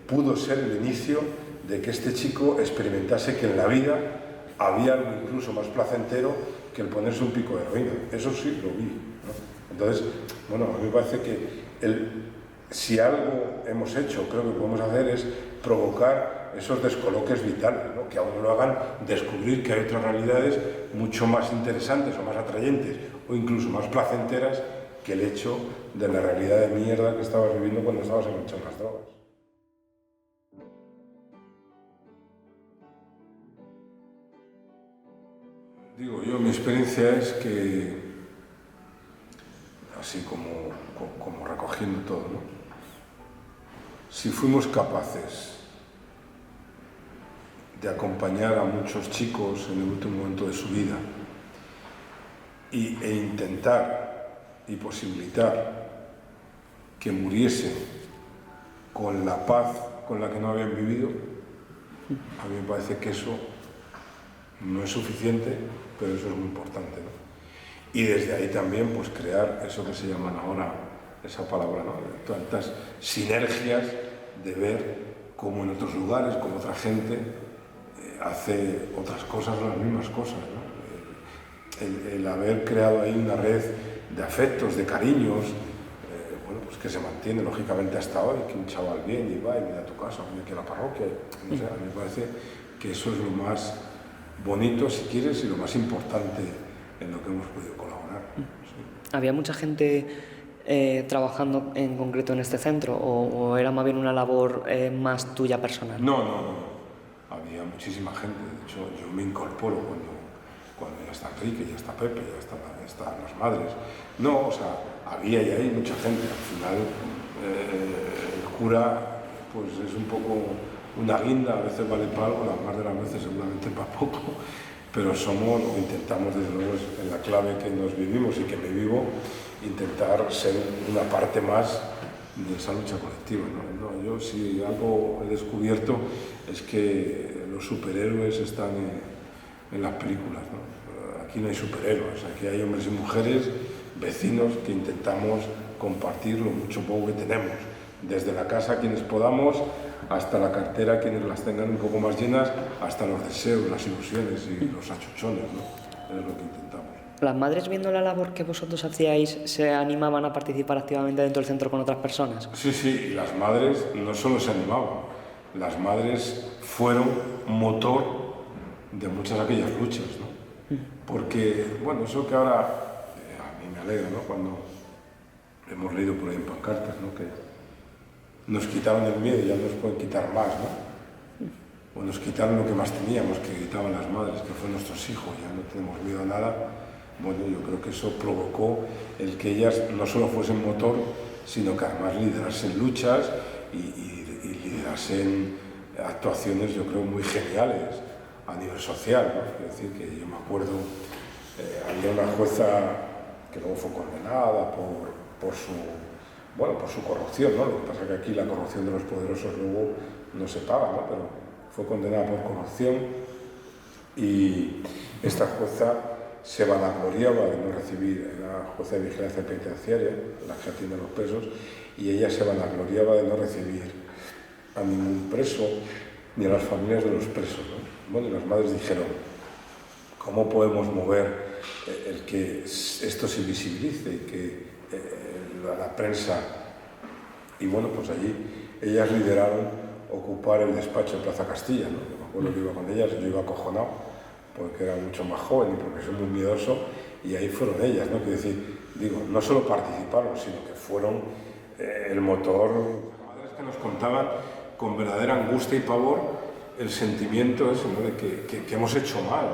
pudo ser el inicio de que este chico experimentase que en la vida había algo incluso más placentero que el ponerse un pico de heroína. Eso sí lo vi, ¿no? Entonces, bueno, a mí me parece que si algo hemos hecho, creo que podemos hacer es provocar esos descoloques vitales, ¿no? Que a uno lo hagan descubrir que hay otras realidades mucho más interesantes o más atrayentes o incluso más placenteras que el hecho de la realidad de mierda que estabas viviendo cuando estabas enganchado en las drogas. Digo yo, mi experiencia es que, así como recogiendo todo, ¿no? Si fuimos capaces de acompañar a muchos chicos en el último momento de su vida e intentar y posibilitar que muriesen con la paz con la que no habían vivido, a mí me parece que eso no es suficiente, pero eso es muy importante, ¿no? Y desde ahí también pues crear eso que se llaman ahora, esa palabra, ¿no? Tantas sinergias de ver cómo en otros lugares, como otra gente hace otras cosas, las mismas cosas, ¿no? El haber creado ahí una red de afectos, de cariños, bueno, pues que se mantiene lógicamente hasta hoy, que un chaval viene y va y viene a tu casa, viene aquí a la parroquia, no sé, a mí me parece que eso es lo más bonito, si quieres, y lo más importante en lo que hemos podido colaborar. Sí. ¿Había mucha gente trabajando en concreto en este centro o era más bien una labor más tuya personal? No. Había muchísima gente. De hecho, yo me incorporo cuando ya está Enrique, ya está Pepe, ya están las madres. No, o sea, había y hay mucha gente. Al final, el cura pues es un poco una guinda, a veces vale para algo, las más de las veces seguramente para poco, pero intentamos desde luego en la clave que nos vivimos y que me vivo, intentar ser una parte más de esa lucha colectiva, ¿no? Yo si algo he descubierto es que los superhéroes están en las películas, ¿no? Aquí no hay superhéroes, aquí hay hombres y mujeres, vecinos que intentamos compartir lo mucho poco que tenemos, desde la casa quienes podamos, hasta la cartera quienes las tengan un poco más llenas, hasta los deseos, las ilusiones y los achuchones, ¿no? Es lo que intentamos. las madres, viendo la labor que vosotros hacíais, se animaban a participar activamente dentro del centro con otras personas? Sí, sí, y las madres no solo se animaban, las madres fueron motor de muchas de aquellas luchas, ¿no? Porque, bueno, eso que ahora a mí me alegra, ¿no? Cuando hemos leído por ahí en pancartas, ¿no? Que nos quitaron el miedo y ya nos pueden quitar más, ¿no? O nos quitaron lo que más teníamos, que gritaban las madres, que fue nuestros hijos, ya no tenemos miedo a nada. Bueno, yo creo que eso provocó el que ellas no solo fuesen motor, sino que además liderasen luchas y liderasen actuaciones, yo creo, muy geniales a nivel social, ¿no? Es decir, que yo me acuerdo, había una jueza que luego fue condenada por su corrupción, ¿no? Lo que pasa es que aquí la corrupción de los poderosos luego no se paga, ¿no? Pero fue condenada por corrupción y esta jueza se vanagloriaba de no recibir, era jueza de vigilancia penitenciaria, la que atiende a los presos, y ella se vanagloriaba de no recibir a ningún preso ni a las familias de los presos, ¿no? Bueno, y las madres dijeron, ¿cómo podemos mover el que esto se visibilice y que la prensa? Y bueno, pues allí ellas lideraron ocupar el despacho de Plaza Castilla, ¿no? Yo me acuerdo que iba con ellas, yo iba acojonado porque era mucho más joven y porque soy muy miedoso, y ahí fueron ellas, ¿no? Quiero decir, digo, no solo participaron, sino que fueron el motor. Las madres que nos contaban con verdadera angustia y pavor el sentimiento ese, ¿no? De que hemos hecho mal,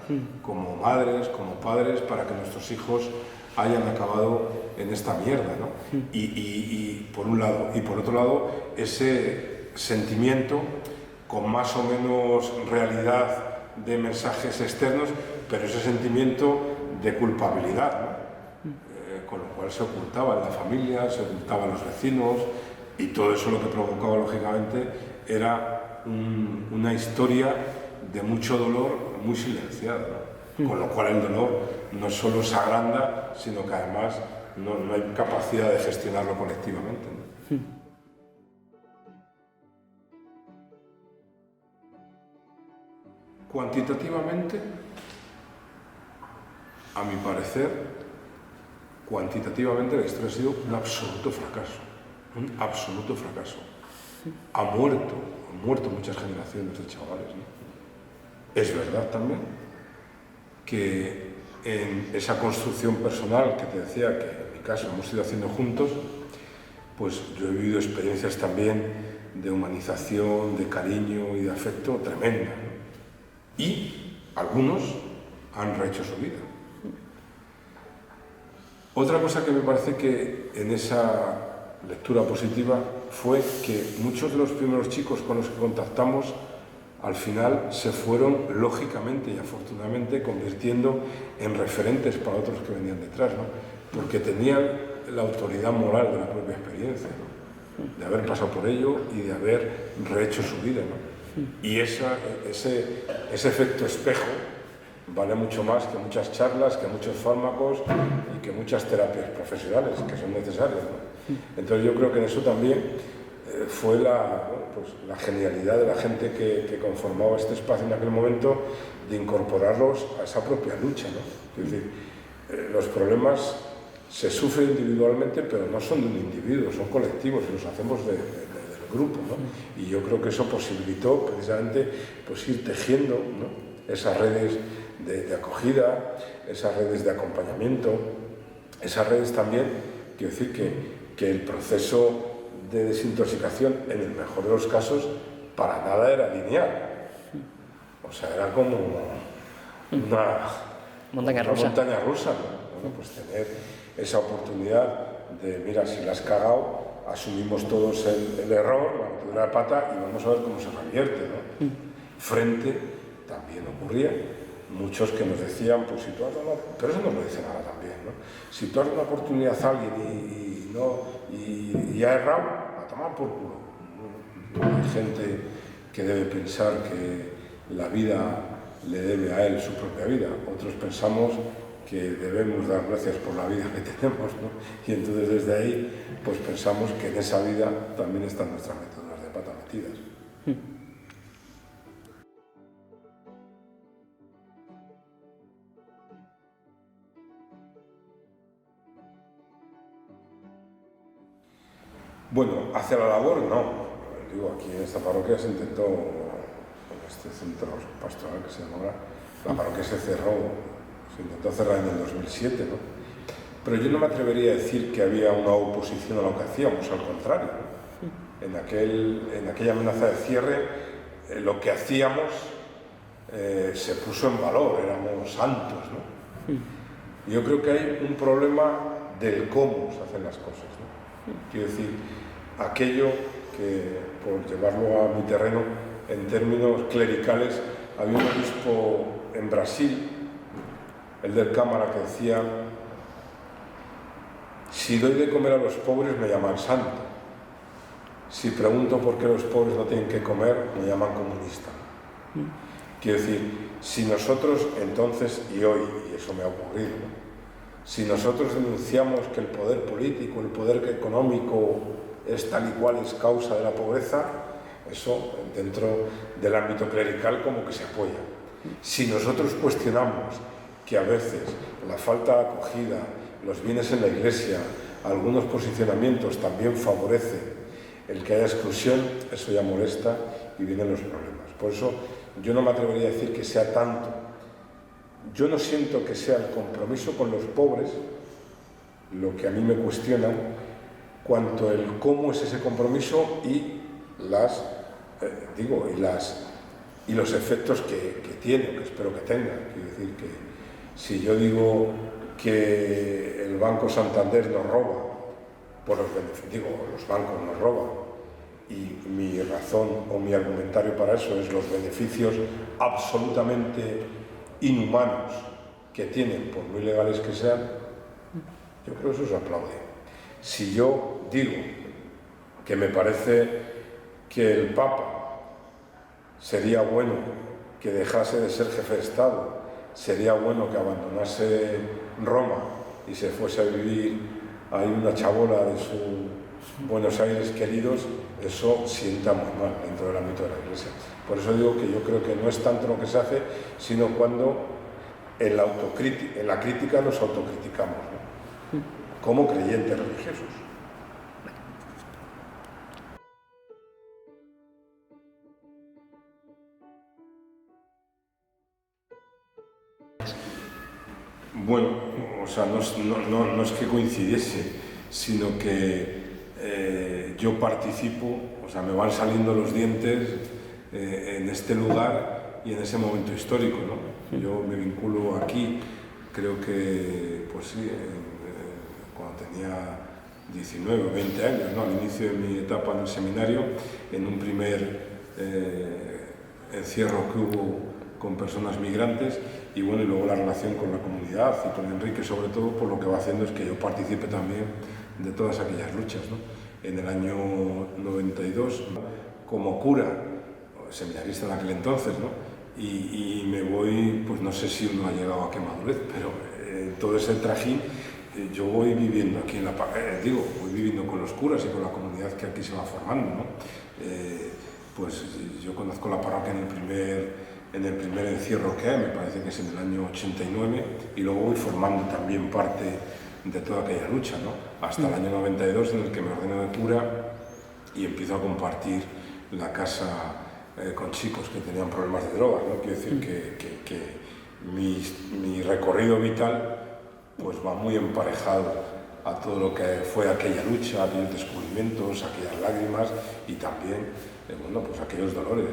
¿no? Como madres, como padres, para que nuestros hijos hayan acabado en esta mierda, ¿no? Y por un lado, y por otro lado, ese sentimiento con más o menos realidad de mensajes externos, pero ese sentimiento de culpabilidad, ¿no? Con lo cual se ocultaba en la familia, se ocultaba en los vecinos, y todo eso lo que provocaba, lógicamente, era una historia de mucho dolor muy silenciada, ¿no? Con lo cual el dolor no solo se agranda, sino que además no hay capacidad de gestionarlo colectivamente, ¿no? Cuantitativamente, a mi parecer, cuantitativamente la historia ha sido un absoluto fracaso, un absoluto fracaso. Han muerto muchas generaciones de chavales, ¿no? Es verdad también que en esa construcción personal que te decía que en mi caso hemos ido haciendo juntos, pues yo he vivido experiencias también de humanización, de cariño y de afecto tremenda, ¿no? Y algunos han rehecho su vida. Otra cosa que me parece que en esa lectura positiva fue que muchos de los primeros chicos con los que contactamos al final se fueron lógicamente y afortunadamente convirtiendo en referentes para otros que venían detrás, ¿no? Porque tenían la autoridad moral de la propia experiencia, ¿no? De haber pasado por ello y de haber rehecho su vida, ¿no? Y ese efecto espejo vale mucho más que muchas charlas, que muchos fármacos y que muchas terapias profesionales que son necesarias, ¿no? Entonces yo creo que en eso también fue la genialidad de la gente que conformaba este espacio en aquel momento, de incorporarlos a esa propia lucha, ¿no? Es decir, los problemas se sufren individualmente, pero no son de un individuo, son colectivos y los hacemos del grupo, ¿no? Y yo creo que eso posibilitó precisamente pues ir tejiendo, ¿no? Esas redes de acogida, esas redes de acompañamiento, esas redes también, quiero decir que el proceso de desintoxicación, en el mejor de los casos, para nada era lineal. O sea, era como una montaña rusa, ¿no? Bueno, pues tener esa oportunidad de, mira, si la has cagado, asumimos todos el error, la metedura de pata y vamos a ver cómo se revierte, ¿no? Frente, también ocurría, muchos que nos decían, pues si tú has dado, pero eso nos lo dicen ahora también, ¿no? Si tú has dado una oportunidad a alguien y ha errado, a tomar por culo. Hay gente que debe pensar que la vida le debe a él su propia vida, otros pensamos que debemos dar gracias por la vida que tenemos, ¿no? Y entonces desde ahí pues pensamos que en esa vida también están nuestras meteduras de pata metidas. Bueno, hacia la labor no. Digo, aquí en esta parroquia se intentó, en este centro pastoral que se llama ahora, la parroquia se cerró, se intentó cerrar en el 2007, ¿no? Pero yo no me atrevería a decir que había una oposición a lo que hacíamos, al contrario, ¿no? En aquella amenaza de cierre, lo que hacíamos se puso en valor, éramos santos, ¿no? Yo creo que hay un problema del cómo se hacen las cosas, ¿no? Quiero decir, aquello que, por llevarlo a mi terreno, en términos clericales, había un obispo en Brasil, el del Cámara, que decía: si doy de comer a los pobres me llaman santo, si pregunto por qué los pobres no tienen que comer me llaman comunista. Quiero decir, si nosotros entonces, y hoy, y eso me ha ocurrido, ¿no?, si nosotros denunciamos que el poder político, el poder económico es tal y cual es causa de la pobreza, eso dentro del ámbito clerical como que se apoya. Si nosotros cuestionamos que a veces la falta de acogida, los bienes en la iglesia, algunos posicionamientos también favorece el que haya exclusión, eso ya molesta y vienen los problemas. Por eso yo no me atrevería a decir que sea tanto. Yo no siento que sea el compromiso con los pobres lo que a mí me cuestiona, cuanto el cómo es ese compromiso y los efectos que tiene, que espero que tenga. Quiero decir que si yo digo que el Banco Santander nos roba, los bancos nos roban, y mi razón o mi argumentario para eso es los beneficios absolutamente inhumanos que tienen, por muy legales que sean, yo creo que eso se aplaude. Si yo digo que me parece que el Papa sería bueno que dejase de ser jefe de Estado, sería bueno que abandonase Roma y se fuese a vivir ahí una chabola de sus Buenos Aires queridos, eso sienta muy mal dentro del ámbito de la Iglesia. Por eso digo que yo creo que no es tanto lo que se hace, sino cuando en la crítica nos autocriticamos, ¿no?, como creyentes religiosos. Bueno, o sea, no es que coincidiese, sino que yo participo, o sea, me van saliendo los dientes en este lugar y en ese momento histórico, ¿no? Yo me vinculo aquí, creo que, pues sí, cuando tenía 19 o 20 años, ¿no?, al inicio de mi etapa en el seminario, en un primer encierro que hubo con personas migrantes, y bueno, y luego la relación con la comunidad y con Enrique, sobre todo, por lo que va haciendo es que yo participe también de todas aquellas luchas, ¿no? En el año 92, ¿no?, como cura, seminarista en aquel entonces, ¿no?, y me voy, pues no sé si uno ha llegado a qué madurez, pero todo ese trajín, yo voy viviendo aquí en la voy viviendo con los curas y con la comunidad que aquí se va formando, ¿no? Pues yo conozco la parroquia en el primer encierro que hay, me parece que es en el año 89, y luego voy formando también parte de toda aquella lucha, ¿no?, hasta el año 92, en el que me ordeno de cura y empiezo a compartir la casa con chicos que tenían problemas de drogas, ¿no? Quiero decir que mi recorrido vital pues va muy emparejado a todo lo que fue aquella lucha, aquellos descubrimientos, aquellas lágrimas y también, bueno, pues aquellos dolores.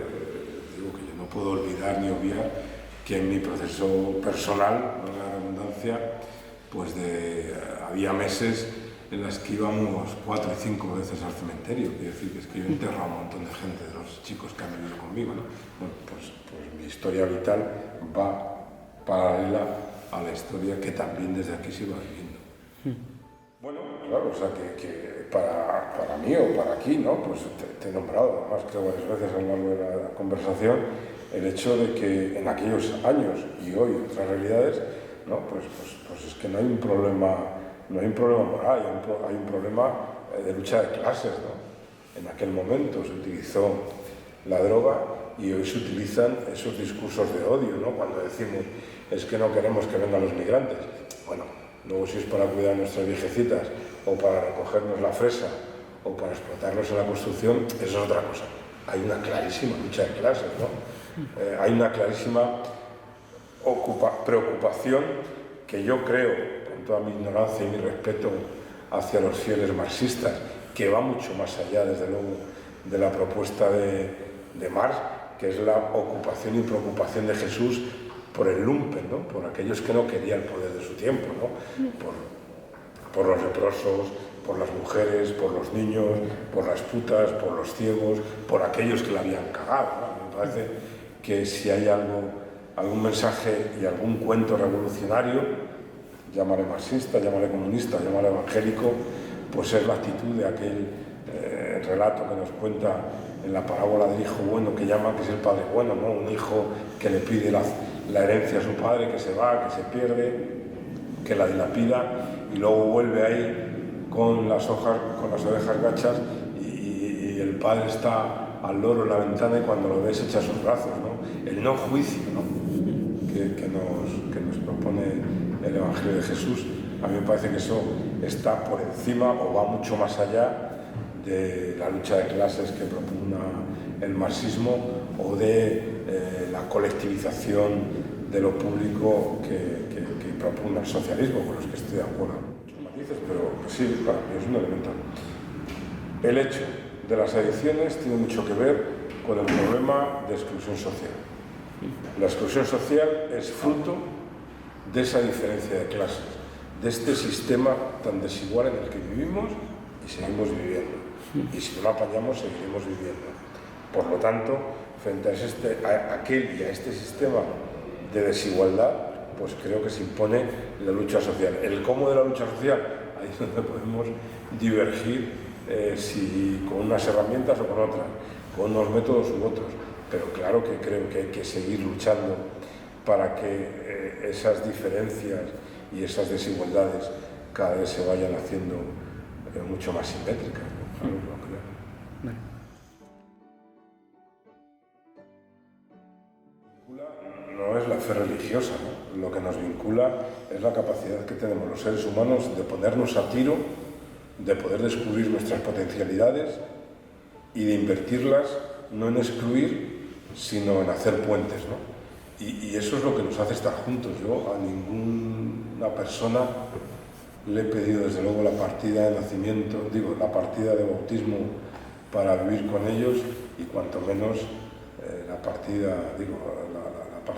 Digo que yo no puedo olvidar ni obviar que en mi proceso personal, no la redundancia, pues había meses en las que íbamos 4 y 5 veces al cementerio. Quiero decir que es que yo enterro a un montón de gente, de los chicos que han venido conmigo, ¿no? Bueno, pues mi historia vital va paralela a la historia que también desde aquí se va viviendo. Bueno, claro, o sea que para mí o para aquí, ¿no? Pues te he nombrado, además creo varias veces a lo largo de la conversación, el hecho de que en aquellos años y hoy otras realidades, ¿no? Pues es que no hay un problema moral, hay un problema de lucha de clases, ¿no? En aquel momento se utilizó la droga y hoy se utilizan esos discursos de odio, ¿no? Cuando decimos es que no queremos que vengan los migrantes. Bueno, luego si es para cuidar a nuestras viejecitas o para recogernos la fresa o para explotarlos en la construcción, eso es otra cosa. Hay una clarísima lucha de clases, ¿no? Hay una clarísima preocupación que yo creo, con toda mi ignorancia y mi respeto hacia los fieles marxistas, que va mucho más allá, desde luego, de la propuesta de Marx, que es la ocupación y preocupación de Jesús por el lumpen, ¿no? Por aquellos que no querían el poder de su tiempo, ¿no? Por los leprosos, por las mujeres, por los niños, por las putas, por los ciegos, por aquellos que la habían cagado, ¿no? Me parece que si hay algún mensaje y algún cuento revolucionario, llámale marxista, llámale comunista, llámale evangélico, pues es la actitud de aquel relato que nos cuenta en la parábola del hijo bueno, que llama, que es el padre bueno, ¿no? Un hijo que le pide la herencia a su padre, que se va, que se pierde, que la dilapida y luego vuelve ahí con las ovejas gachas y el padre está al loro en la ventana y cuando lo ves echa sus brazos, ¿no? El no juicio, ¿no? que nos propone el Evangelio de Jesús. A mí me parece que eso está por encima o va mucho más allá de la lucha de clases que propugna el marxismo o de la colectivización de lo público que propugna el socialismo, con los que estoy de acuerdo. Muchos matices, pero sí, para mí es un elemento. El hecho de las adicciones tiene mucho que ver con el problema de exclusión social. La exclusión social es fruto de esa diferencia de clases, de este sistema tan desigual en el que vivimos y seguimos viviendo. Y si no lo apañamos, seguiremos viviendo. Por lo tanto, frente a aquel y a este sistema de desigualdad, pues creo que se impone la lucha social. El cómo de la lucha social, ahí es donde podemos divergir, si con unas herramientas o con otras, con unos métodos u otros. Pero claro que creo que hay que seguir luchando para que esas diferencias y esas desigualdades cada vez se vayan haciendo mucho más simétricas, ¿no? Claro, lo creo. No es la fe religiosa, ¿no? Lo que nos vincula es la capacidad que tenemos los seres humanos de ponernos a tiro, de poder descubrir nuestras potencialidades y de invertirlas no en excluir, sino en hacer puentes, ¿no? Y eso es lo que nos hace estar juntos. Yo a ninguna persona le he pedido desde luego la partida de nacimiento, la partida de bautismo para vivir con ellos y cuanto menos la partida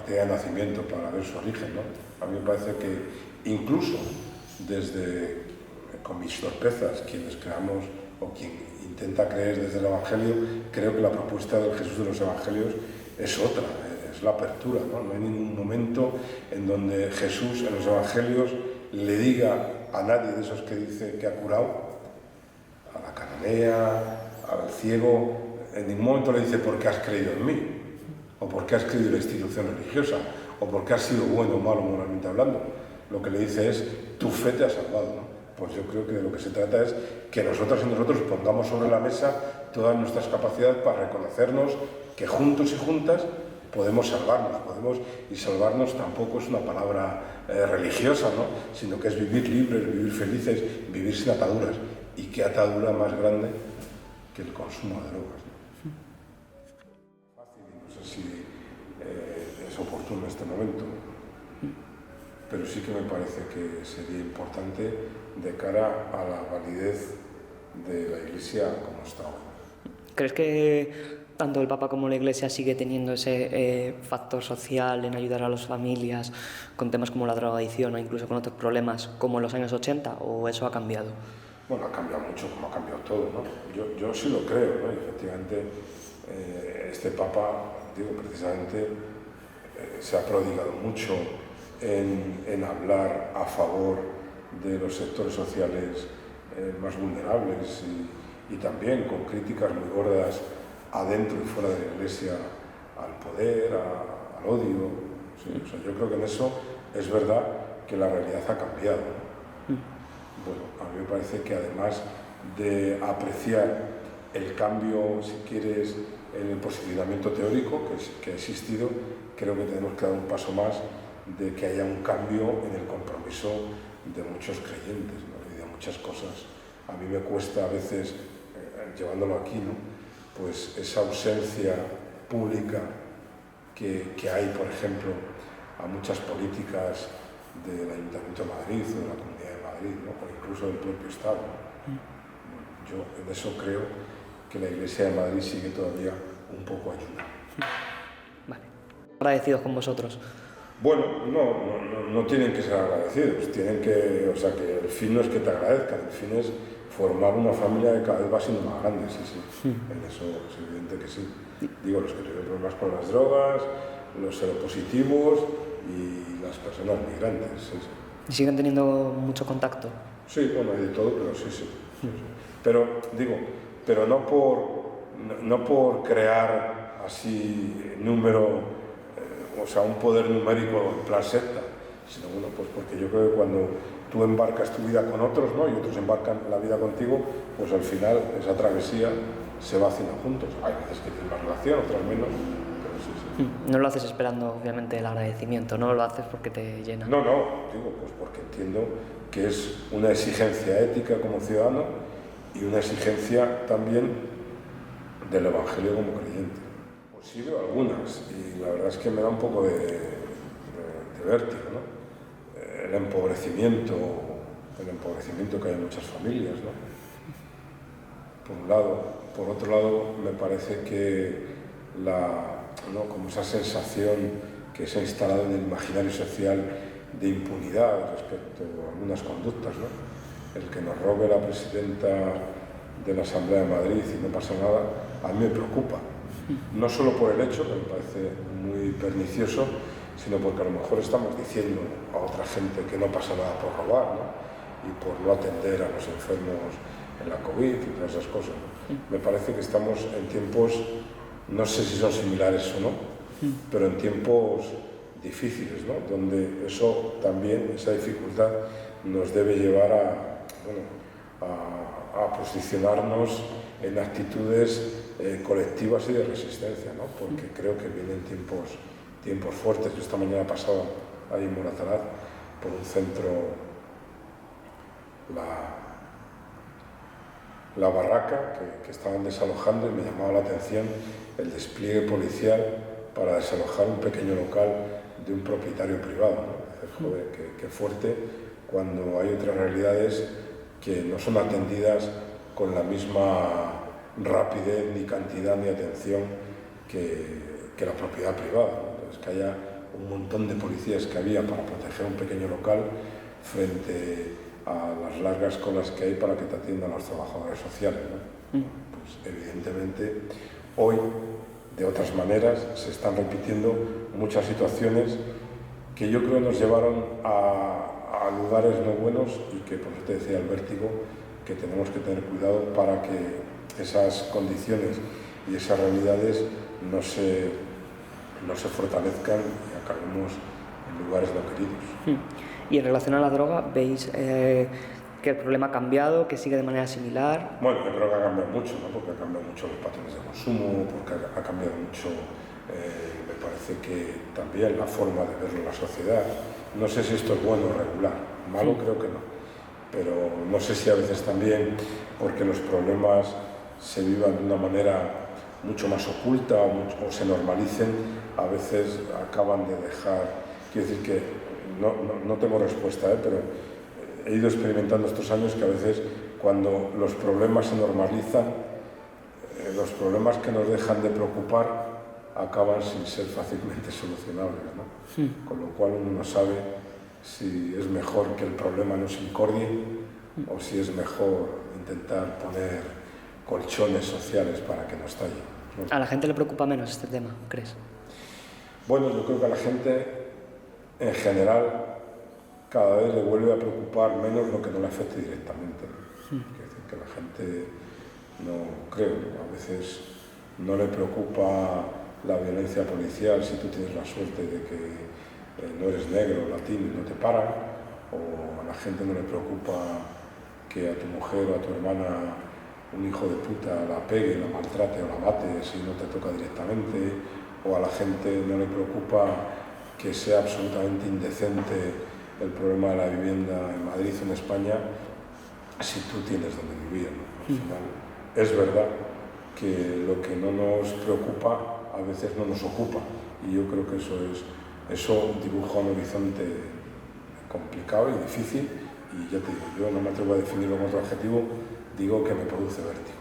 de nacimiento para ver su origen, ¿no? A mí me parece que incluso con mis torpezas, quienes creamos o quien intenta creer desde el Evangelio, creo que la propuesta del Jesús de los Evangelios es otra, es la apertura, ¿no? No hay ningún momento en donde Jesús en los Evangelios le diga a nadie de esos que dice que ha curado, a la cananea, al ciego, en ningún momento le dice ¿por qué has creído en mí? O ¿por qué has creído en la institución religiosa? O ¿por qué has sido bueno o malo moralmente hablando? Lo que le dice es tu fe te ha salvado, ¿no? Pues yo creo que de lo que se trata es que nosotros y nosotros pongamos sobre la mesa todas nuestras capacidades para reconocernos que juntos y juntas podemos salvarnos, y salvarnos tampoco es una palabra religiosa, ¿no? Sino que es vivir libres, vivir felices, vivir sin ataduras. ¿Y qué atadura más grande que el consumo de drogas, ¿no? Fácil, no sé si es oportuno en este momento, pero sí que me parece que sería importante de cara a la validez de la Iglesia como está hoy. ¿Crees que tanto el Papa como la Iglesia sigue teniendo ese factor social en ayudar a las familias con temas como la drogadicción o incluso con otros problemas como en los años 80 o eso ha cambiado? Bueno, ha cambiado mucho, como ha cambiado todo, ¿no? Yo sí lo creo, ¿no? Y efectivamente, este Papa, precisamente se ha prodigado mucho en hablar a favor de los sectores sociales más vulnerables y también con críticas muy gordas adentro y fuera de la Iglesia al poder, al odio. ¿Sí? O sea, yo creo que en eso es verdad que la realidad ha cambiado, ¿no? Bueno, a mí me parece que además de apreciar el cambio, si quieres, en el posicionamiento teórico que ha existido, creo que tenemos que dar un paso más de que haya un cambio en el compromiso de muchos creyentes, ¿no? Y de muchas cosas. A mí me cuesta a veces llevándolo aquí, ¿no? Pues esa ausencia pública que hay, por ejemplo, a muchas políticas del Ayuntamiento de Madrid o de la Comunidad de Madrid, ¿no? O incluso del propio Estado. Yo en eso creo que la Iglesia de Madrid sigue todavía un poco ayudada. Vale. Agradecidos con vosotros. Bueno, no tienen que ser agradecidos, tienen que, o sea, que el fin no es que te agradezcan, el fin es formar una familia que cada vez va siendo más grande, sí. En eso es evidente que sí. Digo, los que tienen problemas con las drogas, los seropositivos y las personas migrantes, sí. ¿Y siguen teniendo mucho contacto? Sí, bueno, hay de todo, pero sí. Pero, digo, pero no por crear así número, o sea, un poder numérico en plan secta, sino bueno, pues porque yo creo que cuando tú embarcas tu vida con otros, ¿no? Y otros embarcan la vida contigo, pues al final esa travesía se va haciendo juntos. Hay veces que tienes más relación, otras menos, pero sí. No lo haces esperando, obviamente, el agradecimiento, no lo haces porque te llena. No, digo, pues porque entiendo que es una exigencia ética como ciudadano y una exigencia también del Evangelio como creyente. Pues sí veo algunas y la verdad es que me da un poco de vértigo, ¿no? El empobrecimiento que hay en muchas familias, ¿no? Por un lado. Por otro lado, me parece que como esa sensación que se ha instalado en el imaginario social de impunidad respecto a algunas conductas, ¿no? El que nos robe la presidenta de la Asamblea de Madrid y no pasa nada, a mí me preocupa. No solo por el hecho, que me parece muy pernicioso, sino porque a lo mejor estamos diciendo a otra gente que no pasa nada por robar, ¿no? Y por no atender a los enfermos en la COVID y todas esas cosas, ¿no? Me parece que estamos en tiempos, no sé si son similares o no, pero en tiempos difíciles, ¿no? Donde eso también, esa dificultad, nos debe llevar a posicionarnos en actitudes colectivas y de resistencia, ¿no? Porque creo que vienen tiempos fuertes. Yo esta mañana pasaba ahí en Moratalaz por un centro, la barraca que estaban desalojando, y me llamaba la atención el despliegue policial para desalojar un pequeño local de un propietario privado, ¿no? Joder, qué fuerte cuando hay otras realidades que no son atendidas con la misma rapidez, ni cantidad, ni atención que la propiedad privada, ¿no? Entonces, que haya un montón de policías que había para proteger un pequeño local frente a las largas colas que hay para que te atiendan los trabajadores sociales, ¿no? Pues evidentemente hoy, de otras maneras, se están repitiendo muchas situaciones que yo creo que nos llevaron a lugares no buenos, y que, por eso te decía, el vértigo, que tenemos que tener cuidado para que esas condiciones y esas realidades no se fortalezcan y acabemos en lugares no queridos. Y en relación a la droga, ¿veis que el problema ha cambiado, que sigue de manera similar? Bueno, yo creo que ha cambiado mucho, ¿no? Porque ha cambiado mucho los patrones de consumo, porque ha cambiado mucho, me parece que también la forma de verlo en la sociedad. No sé si esto es bueno o regular, malo creo que no, pero no sé si a veces también porque los problemas se vivan de una manera mucho más oculta o se normalicen, a veces acaban de dejar. Quiero decir que no tengo respuesta, pero he ido experimentando estos años que a veces cuando los problemas se normalizan, los problemas que nos dejan de preocupar acaban sin ser fácilmente solucionables, ¿no? Con lo cual uno no sabe si es mejor que el problema no se incordie o si es mejor intentar poner colchones sociales para que no estalle, ¿no? ¿A la gente le preocupa menos este tema, crees? Bueno, yo creo que a la gente en general cada vez le vuelve a preocupar menos lo que no le afecte directamente. Quiere decir que la gente, no creo, a veces no le preocupa la violencia policial si tú tienes la suerte de que no eres negro o latino y no te paran, o a la gente no le preocupa que a tu mujer o a tu hermana un hijo de puta la pegue, la maltrate o la mate si no te toca directamente, o a la gente no le preocupa que sea absolutamente indecente el problema de la vivienda en Madrid o en España si tú tienes donde vivir, ¿no? Al final es verdad que lo que no nos preocupa a veces no nos ocupa, y yo creo que eso dibuja un horizonte complicado y difícil, y ya te digo, yo no me atrevo a definirlo con otro adjetivo, digo que me produce vértigo.